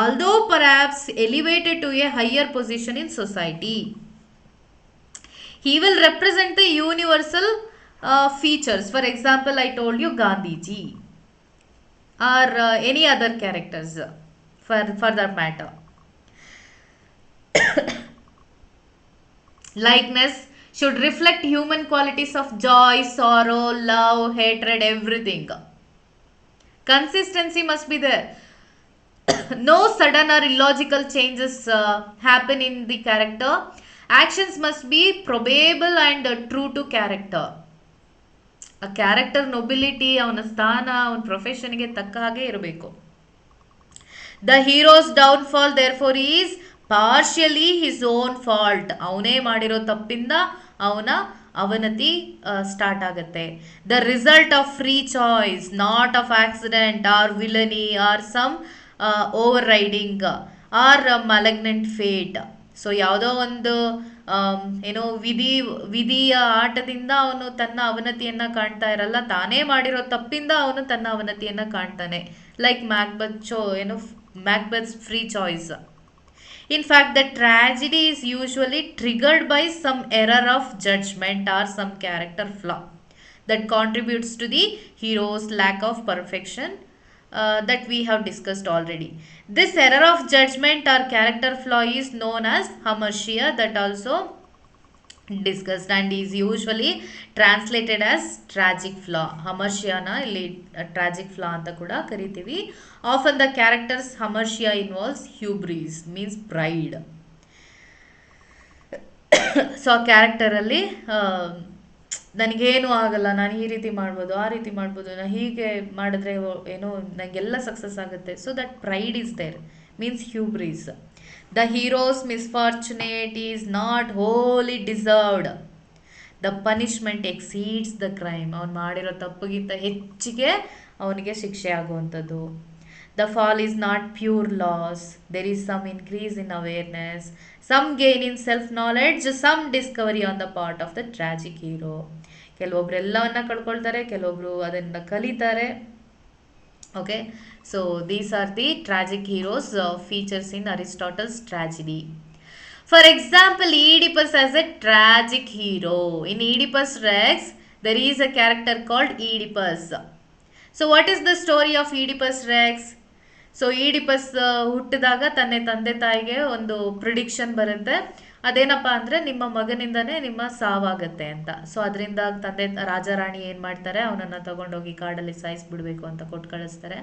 although perhaps elevated to a higher position in society. He will represent the universal features. For example I told you Gandhiji or any other characters for that matter. Likeness should reflect human qualities of joy, sorrow, love, hatred, everything. Consistency must be there. No sudden or illogical changes happen in the character. Actions must be probable and true to character. A character nobility, ಅವನ ಸ್ಥಾನ, ಅವನ ಪ್ರೊಫೆಷನ್ಗೆ ತಕ್ಕ ಹಾಗೆ ಇರಬೇಕು. The hero's downfall therefore is partially his own fault. ಅವನೇ ಮಾಡಿರೋ ತಪ್ಪಿಂದ ಅವನ ಅವನತಿ ಸ್ಟಾರ್ಟ್ ಆಗುತ್ತೆ. The result of free choice, not of accident or villainy or some overriding or malignant fate. So ಯಾವುದೋ ಒಂದು ವಿಧಿಯ ಆಟದಿಂದ ಅವನು ತನ್ನ ಅವನತಿಯನ್ನು ಕಾಣ್ತಾ ಇರಲ್ಲ, ತಾನೇ ಮಾಡಿರೋ ತಪ್ಪಿಂದ ಅವನು ತನ್ನ ಅವನತಿಯನ್ನು ಕಾಣ್ತಾನೆ. Like Macbeth's free choice. In fact, the tragedy is usually triggered by some error of judgment or some character flaw that contributes to the hero's lack of perfection that we have discussed already. This error of judgment or character flaw is known as hamartia, that also discussed, and is usually translated as tragic flaw. hamartiana ಇಲ್ಲಿ tragic flaw ಅಂತ ಕೂಡ ಕರಿತೀವಿ. Often the character's hamartia involves hubris, means pride. So ಆ ಕ್ಯಾರೆಕ್ಟರಲ್ಲಿ ನನಗೇನು ಆಗಲ್ಲ, ನಾನು ಈ ರೀತಿ ಮಾಡ್ಬೋದು, ಆ ರೀತಿ ಮಾಡ್ಬೋದು, ನಾನು ಹೀಗೆ ಮಾಡಿದ್ರೆ ನನಗೆಲ್ಲ ಸಕ್ಸಸ್ ಆಗುತ್ತೆ. So that pride is there, means hubris. The hero's misfortunate is not wholly deserved. The punishment exceeds the crime. ಅವನು ಮಾಡಿರೋ ತಪ್ಪಿಗಿಂತ ಹೆಚ್ಚಿಗೆ ಅವನಿಗೆ ಶಿಕ್ಷೆ ಆಗುವಂಥದ್ದು. The fall is not pure loss. There is some increase in awareness, some gain in self-knowledge, some discovery on the part of the tragic hero. ಕೆಲವೊಬ್ರು ಎಲ್ಲವನ್ನ ಕಳ್ಕೊಳ್ತಾರೆ, ಕೆಲವೊಬ್ರು ಅದನ್ನು ಕಲಿತಾರೆ. Okay, so these are the tragic heroes features in Aristotle's tragedy. For example, Oedipus as a tragic hero. In Oedipus Rex, there is a character called Oedipus. So, what is the story of Oedipus Rex? So Oedipus ಹುಟ್ಟಿದಾಗ ತಂದೆ ತಾಯಿಗೆ ಒಂದು prediction ಬರುತ್ತೆ. ಅದೇನಪ್ಪ ಅಂದರೆ ನಿಮ್ಮ ಮಗನಿಂದನೇ ನಿಮ್ಮ ಸಾವಾಗತ್ತೆ ಅಂತ. ಸೊ ಅದರಿಂದ ರಾಜ ರಾಣಿ ಏನು ಮಾಡ್ತಾರೆ, ಅವನನ್ನು ತಗೊಂಡೋಗಿ ಕಾಡಲ್ಲಿ ಸಾಯಿಸ್ಬಿಡ್ಬೇಕು ಅಂತ ಕೊಟ್ಟು ಕಳಿಸ್ತಾರೆ.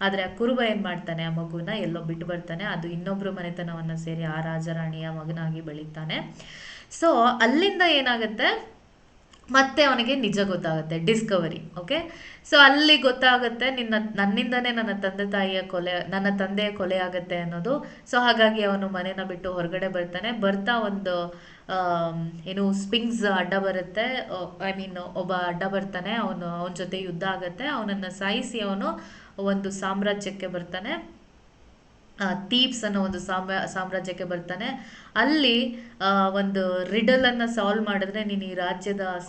ಆದರೆ ಆ ಕುರುಬ ಏನು ಮಾಡ್ತಾನೆ, ಆ ಮಗುನ ಎಲ್ಲೋ ಬಿಟ್ಟು ಬರ್ತಾನೆ. ಅದು ಇನ್ನೊಬ್ಬರು ಮನೆತನವನ್ನು ಸೇರಿ ಆ ರಾಜ ರಾಣಿಯ ಮಗನಾಗಿ ಬೆಳೀತಾನೆ. ಸೊ ಅಲ್ಲಿಂದ ಏನಾಗುತ್ತೆ, ಮತ್ತೆ ಅವನಿಗೆ ನಿಜ ಗೊತ್ತಾಗುತ್ತೆ, ಡಿಸ್ಕವರಿ. ಓಕೆ, ಸೊ ಅಲ್ಲಿ ಗೊತ್ತಾಗುತ್ತೆ ನನ್ನಿಂದನೇ ನನ್ನ ತಂದೆಯ ಕೊಲೆ ಆಗುತ್ತೆ ಅನ್ನೋದು. ಸೊ ಹಾಗಾಗಿ ಅವನು ಮನೇನ ಬಿಟ್ಟು ಹೊರಗಡೆ ಬರ್ತಾ ಒಂದು ಏನು ಸ್ಪಿಂಗ್ಸ್ ಅಡ್ಡ ಬರುತ್ತೆ, ಒಬ್ಬ ಅಡ್ಡ ಬರ್ತಾನೆ. ಅವನ ಜೊತೆ ಯುದ್ಧ ಆಗುತ್ತೆ. ಅವನನ್ನು ಸಾಯಿಸಿ ಅವನು ಒಂದು ಸಾಮ್ರಾಜ್ಯಕ್ಕೆ ಬರ್ತಾನೆ, ಥೀಬ್ಸ್ ಅನ್ನೋ ಒಂದು ಸಾಮ್ರಾಜ್ಯಕ್ಕೆ ಬರ್ತಾನೆ. ಅಲ್ಲಿ ಒಂದು ರಿಡಲನ್ನು ಸಾಲ್ವ್ ಮಾಡಿದ್ರೆ ನೀನು ಈ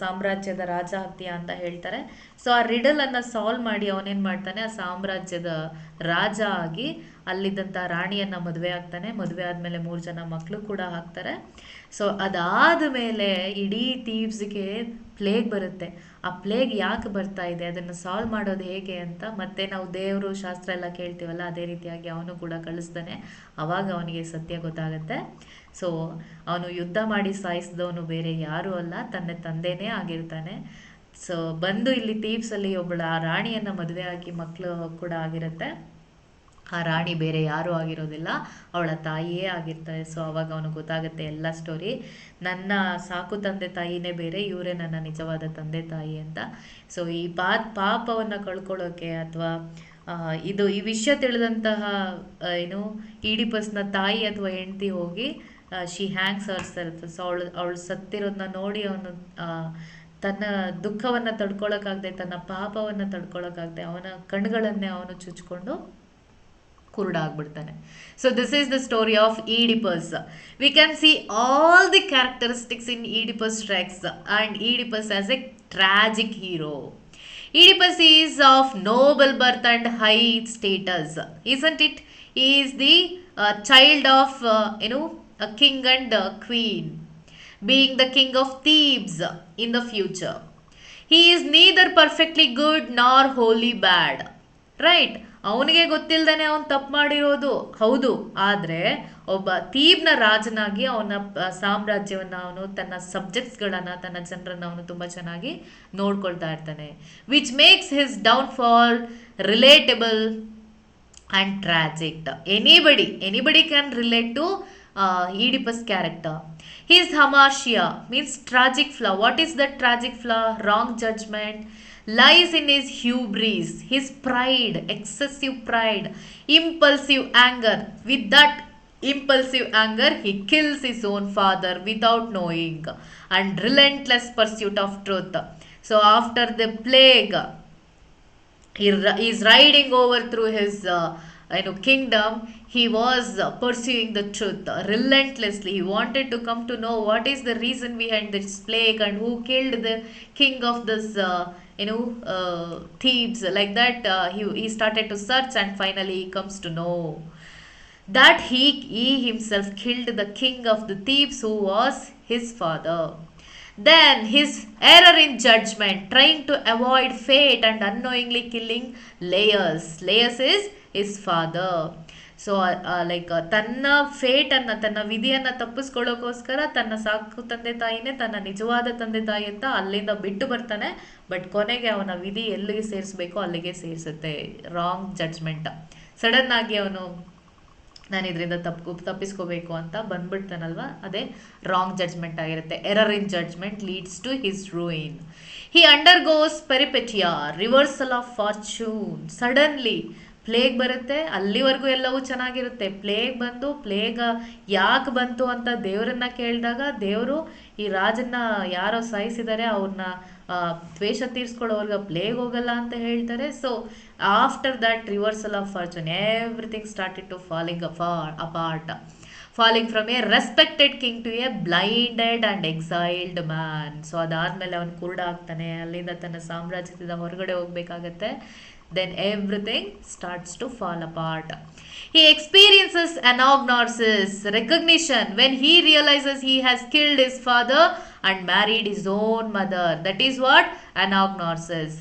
ಸಾಮ್ರಾಜ್ಯದ ರಾಜ ಆಗ್ತೀಯಾ ಅಂತ ಹೇಳ್ತಾರೆ. ಸೊ ಆ ರಿಡಲನ್ನು ಸಾಲ್ವ್ ಮಾಡಿ ಅವನೇನು ಮಾಡ್ತಾನೆ, ಆ ಸಾಮ್ರಾಜ್ಯದ ರಾಜ ಆಗಿ ಅಲ್ಲಿದ್ದಂಥ ರಾಣಿಯನ್ನು ಮದುವೆ ಆಗ್ತಾನೆ. ಮದುವೆ ಆದಮೇಲೆ 3 ಜನ ಮಕ್ಕಳು ಕೂಡ ಆಗ್ತಾರೆ. ಸೊ ಅದಾದ ಮೇಲೆ ಇಡೀ ಥೀಬ್ಸ್ಗೆ ಪ್ಲೇಗ್ ಬರುತ್ತೆ. ಆ ಪ್ಲೇಗ್ ಯಾಕೆ ಬರ್ತಾ ಇದೆ, ಅದನ್ನು ಸಾಲ್ವ್ ಮಾಡೋದು ಹೇಗೆ ಅಂತ ಮತ್ತೆ ನಾವು ದೇವರು ಶಾಸ್ತ್ರ ಎಲ್ಲ ಕೇಳ್ತೀವಲ್ಲ, ಅದೇ ರೀತಿಯಾಗಿ ಅವನು ಕೂಡ ಕಳಿಸ್ತಾನೆ. ಆವಾಗ ಅವನಿಗೆ ಸತ್ಯ ಗೊತ್ತಾಗುತ್ತೆ. ಸೊ ಅವನು ಯುದ್ಧ ಮಾಡಿ ಸಾಯಿಸಿದವನು ಬೇರೆ ಯಾರೂ ಅಲ್ಲ, ತನ್ನ ತಂದೆನೇ ಆಗಿರ್ತಾನೆ. ಸೊ ಬಂದು ಇಲ್ಲಿ ಥೀಬ್ಸಲ್ಲಿ ಒಬ್ಬಳ ರಾಣಿಯನ್ನು ಮದುವೆ ಆಗಿ ಮಕ್ಕಳು ಕೂಡ ಆಗಿರುತ್ತೆ. ಆ ರಾಣಿ ಬೇರೆ ಯಾರೂ ಆಗಿರೋದಿಲ್ಲ, ಅವಳ ತಾಯಿಯೇ ಆಗಿರ್ತಾರೆ. ಸೊ ಅವಾಗ ಅವನಿಗೆ ಗೊತ್ತಾಗುತ್ತೆ ಎಲ್ಲ ಸ್ಟೋರಿ. ನನ್ನ ಸಾಕು ತಂದೆ ತಾಯಿನೇ ಬೇರೆ, ಇವರೇ ನನ್ನ ನಿಜವಾದ ತಂದೆ ತಾಯಿ ಅಂತ. ಸೊ ಈ ಪಾಪವನ್ನು ಕಳ್ಕೊಳ್ಳೋಕೆ ಅಥವಾ ಈ ವಿಷಯ ತಿಳಿದಂತಹ ಈಡಿಪಸ್ನ ತಾಯಿ ಅಥವಾ ಹೆಂಡತಿ ಹೋಗಿ she hangs our self. So ಅವಳು ಸತ್ತಿರೋದನ್ನ ನೋಡಿ ಅವನು ತನ್ನ ದುಃಖವನ್ನು ತಡ್ಕೊಳಕ್ಕಾಗದೆ, ತನ್ನ ಪಾಪವನ್ನು ತಡ್ಕೊಳಕ್ಕಾಗದೆ ಅವನ ಕಣ್ಗಳನ್ನೇ ಅವನು ಚುಚ್ಕೊಂಡು ಕುರುಡ ಆಗ್ಬಿಡ್ತಾನೆ. So this is the story of Oedipus. We can see all the characteristics in Oedipus Rex and Oedipus as a tragic hero. Oedipus is of noble birth and high status, isn't it? He is the child of a king and a queen, being the king of Thebes in the future. He is neither perfectly good nor wholly bad. Right, ಅವನಿಗೆ ಗೊತ್ತಿಲ್ಲದೇನೆ ಅವನು ತಪ್ಪು ಮಾಡಿರೋದು ಹೌದು. ಆದರೆ ಒಬ್ಬ ಥೀಬ್ನ ರಾಜನಾಗಿ ಅವನ ಸಾಮ್ರಾಜ್ಯವನ್ನು, ಅವನು ತನ್ನ ಸಬ್ಜೆಕ್ಟ್ಸ್ಗಳನ್ನು, ತನ್ನ ಜನರನ್ನು ಅವನು ತುಂಬ ಚೆನ್ನಾಗಿ ನೋಡ್ಕೊಳ್ತಾ ಇರ್ತಾನೆ. Which makes his downfall relatable and tragic. Anybody can relate to Oedipus character. His hamartia means tragic flaw. What is the tragic flaw? Wrong judgment lies in his hubris, his pride, excessive pride, impulsive anger. With that impulsive anger, he kills his own father without knowing, and relentless pursuit of truth. So after the plague, he is riding over through his kingdom. He was pursuing the truth relentlessly. He wanted to come to know what is the reason behind this plague and who killed the king of this Thebes. Like that, he started to search, and finally he comes to know that he himself killed the king of the Thebes, who was his father. Then his error in judgment, trying to avoid fate and unknowingly killing Laius. Laius is his father. So ತನ್ನ ಫೇಟನ್ನು, ತನ್ನ ವಿಧಿಯನ್ನು ತಪ್ಪಿಸ್ಕೊಳ್ಳೋಕ್ಕೋಸ್ಕರ ತನ್ನ ಸಾಕು ತಂದೆ ತಾಯಿನೇ ತನ್ನ ನಿಜವಾದ ತಂದೆ ತಾಯಿ ಅಂತ ಅಲ್ಲಿಂದ ಬಿಟ್ಟು ಬರ್ತಾನೆ. ಬಟ್ ಕೊನೆಗೆ ಅವನ ವಿಧಿ ಎಲ್ಲಿಗೆ ಸೇರಿಸ್ಬೇಕೋ ಅಲ್ಲಿಗೆ ಸೇರಿಸುತ್ತೆ. Wrong judgment. ಸಡನ್ ಆಗಿ ಅವನು ನಾನು ಇದರಿಂದ ತಪ್ಪಿಸ್ಕೋಬೇಕು ಅಂತ ಬಂದ್ಬಿಡ್ತಾನಲ್ವ, ಅದೇ ರಾಂಗ್ ಜಡ್ಜ್ಮೆಂಟ್ ಆಗಿರುತ್ತೆ. Error in judgement leads to his ruin. He undergoes peripeteia, reversal of fortune. Suddenly plague ಬರುತ್ತೆ. ಅಲ್ಲಿವರೆಗೂ ಎಲ್ಲವೂ ಚೆನ್ನಾಗಿರುತ್ತೆ. ಪ್ಲೇಗ್ ಯಾಕೆ ಬಂತು ಅಂತ ದೇವರನ್ನ ಕೇಳಿದಾಗ ದೇವರು ಈ ರಾಜನ್ನ ಯಾರೋ ಸಾಯಿಸಿದ್ದಾರೆ, ಅವ್ರನ್ನ ದ್ವೇಷ ತೀರಿಸ್ಕೊಳ್ಳೋರ್ಗ ಪ್ಲೇಗ್ ಹೋಗಲ್ಲ ಅಂತ ಹೇಳ್ತಾರೆ. So after that reversal of fortune, everything started to falling apart. falling from a respected king to a blinded and exiled man. So ಅದಾದ್ಮೇಲೆ ಅವನು ಕುರುಡ ಆಗ್ತಾನೆ, ಅಲ್ಲಿಂದ ತನ್ನ ಸಾಮ್ರಾಜ್ಯದಿಂದ ಹೊರಗಡೆ ಹೋಗ್ಬೇಕಾಗತ್ತೆ. Then everything starts to fall apart. He experiences anagnosis, recognition, when he realizes he has killed his father and married his own mother. That is what anagnosis.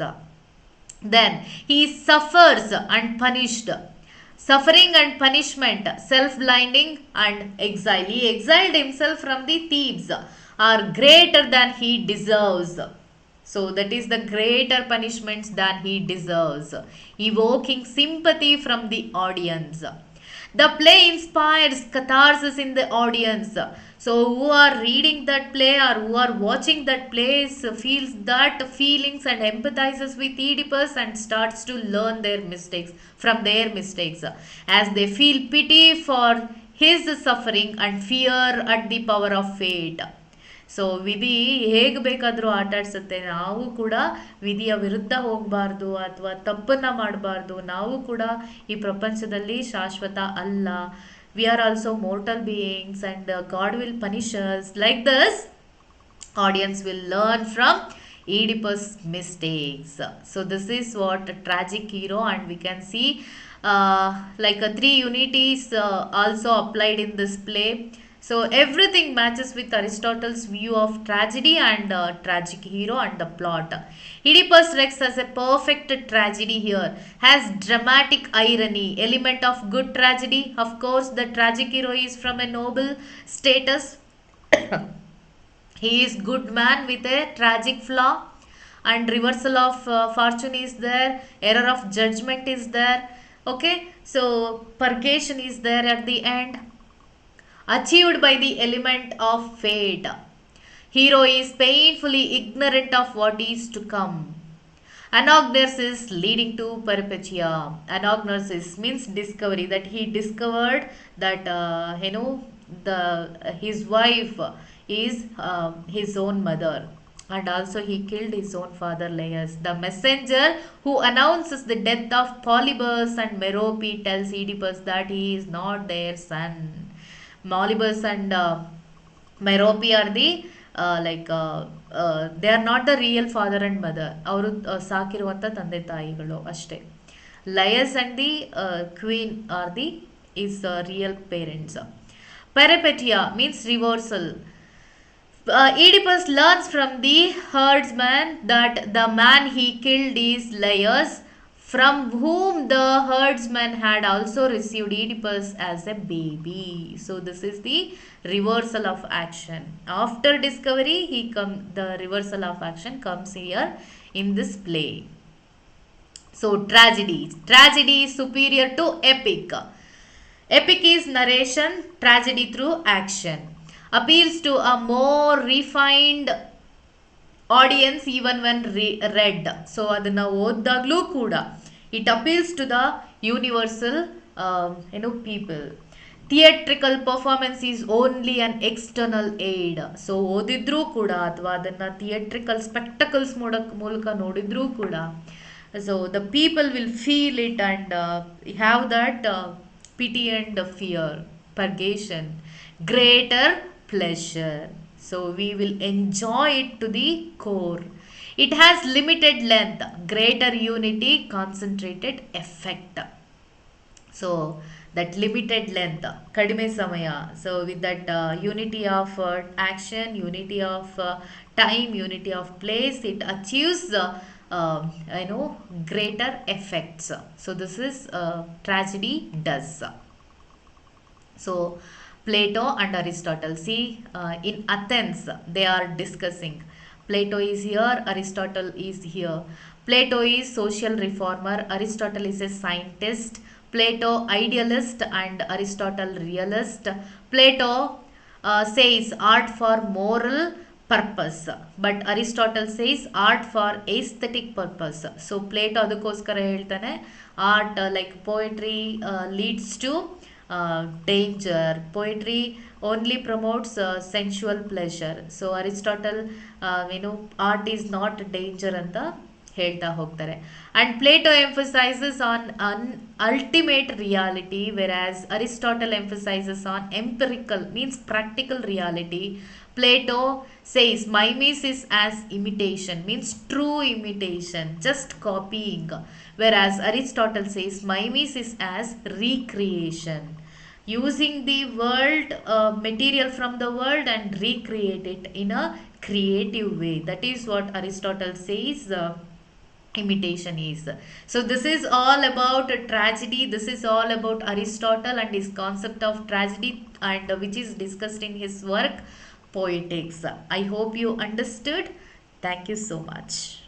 Then he suffers unpunished. Suffering and punishment, self-blinding and exile. He exiled himself from the thieves are greater than he deserves. So that is the greater punishments than he deserves, evoking sympathy from the audience. The play inspires catharsis in the audience. So who are reading that play or who are watching that play feels that feelings and empathizes with Oedipus and starts to learn their mistakes from their mistakes, as they feel pity for his suffering and fear at the power of fate. So ವಿಧಿ ಹೇಗೆ ಬೇಕಾದರೂ ಆಟಾಡ್ಸುತ್ತೆ. ನಾವು ಕೂಡ ವಿಧಿಯ ವಿರುದ್ಧ ಹೋಗಬಾರ್ದು ಅಥವಾ ತಪ್ಪನ್ನು ಮಾಡಬಾರ್ದು. ನಾವು ಕೂಡ ಈ ಪ್ರಪಂಚದಲ್ಲಿ ಶಾಶ್ವತ ಅಲ್ಲ. We are also portal beings and god will punish us. Like this audience will learn from Oedipus' mistakes. So this is what a tragic hero, and we can see like three unities also applied in this play. So everything matches with Aristotle's view of tragedy and tragic hero and the plot. Oedipus Rex has a perfect tragedy here, has dramatic irony, element of good tragedy. Of course, the tragic hero is from a noble status. He is good man with a tragic flaw, and reversal of fortune is there, error of judgment is there. Okay, so purgation is there at the end, achieved by the element of fate. Hero is painfully ignorant of what is to come. Anagnosis leading to peripetia. Anagnosis means discovery, that he discovered that his wife is his own mother, and also he killed his own father Laius. The messenger who announces the death of Polybus and Merope tells Oedipus that he is not their son. Polybus and Merope are the they are not the real father and mother. ಅವರು ಸಾಕಿರುವಂಥ ತಂದೆ ತಾಯಿಗಳು ಅಷ್ಟೇ. Laius and the queen or the is real parents. Peripetia means reversal. Oedipus learns from the herdsman that the man he killed is Laius, from whom the herdsman had also received Oedipus as a baby. So this is the reversal of action. After discovery, the reversal of action comes here in this play. So tragedy. Tragedy is superior to epic. Epic is narration, tragedy through action. Appeals to a more refined audience even when read. So adana oddaglu kuda it appeals to the universal people. Theatrical performance is only an external aid. So ಓದಿದ್ರೂ ಕೂಡ ಅಥವಾ ಅದನ್ನು theatrical spectacles ಮೂಲಕ ನೋಡಿದ್ರೂ ಕೂಡ, so the people will feel it and have that pity and fear, purgation, greater pleasure. So we will enjoy it to the core. It has limited length, greater unity, concentrated effect. So that limited length, kadime samaya. So with that unity of action, unity of time, unity of place, it achieves greater effects. So this is tragedy does. So Plato and Aristotle. See, in Athens they are discussing. Plato is here, Aristotle is here. Plato is social reformer, Aristotle is a scientist. Plato idealist and Aristotle realist. Plato says art for moral purpose, but Aristotle says art for aesthetic purpose. So Plato ಅದಕ್ಕೋಸ್ಕರ ಹೇಳ್ತಾನೆ art like poetry leads to danger. Poetry only promotes sensual pleasure. So Aristotle art is not danger ಅಂತ ಹೇಳ್ತಾ ಹೋಗ್ತಾರೆ. And Plato emphasizes on ultimate reality, whereas Aristotle emphasizes on empirical, means practical reality. Plato says mimesis as imitation, means true imitation, just copying, whereas Aristotle says mimesis as recreation, using the world, material from the world and recreate it in a creative way. That is what Aristotle says imitation is. So this is all about tragedy, this is all about Aristotle and his concept of tragedy, and which is discussed in his work Poetics. I hope you understood. Thank you so much.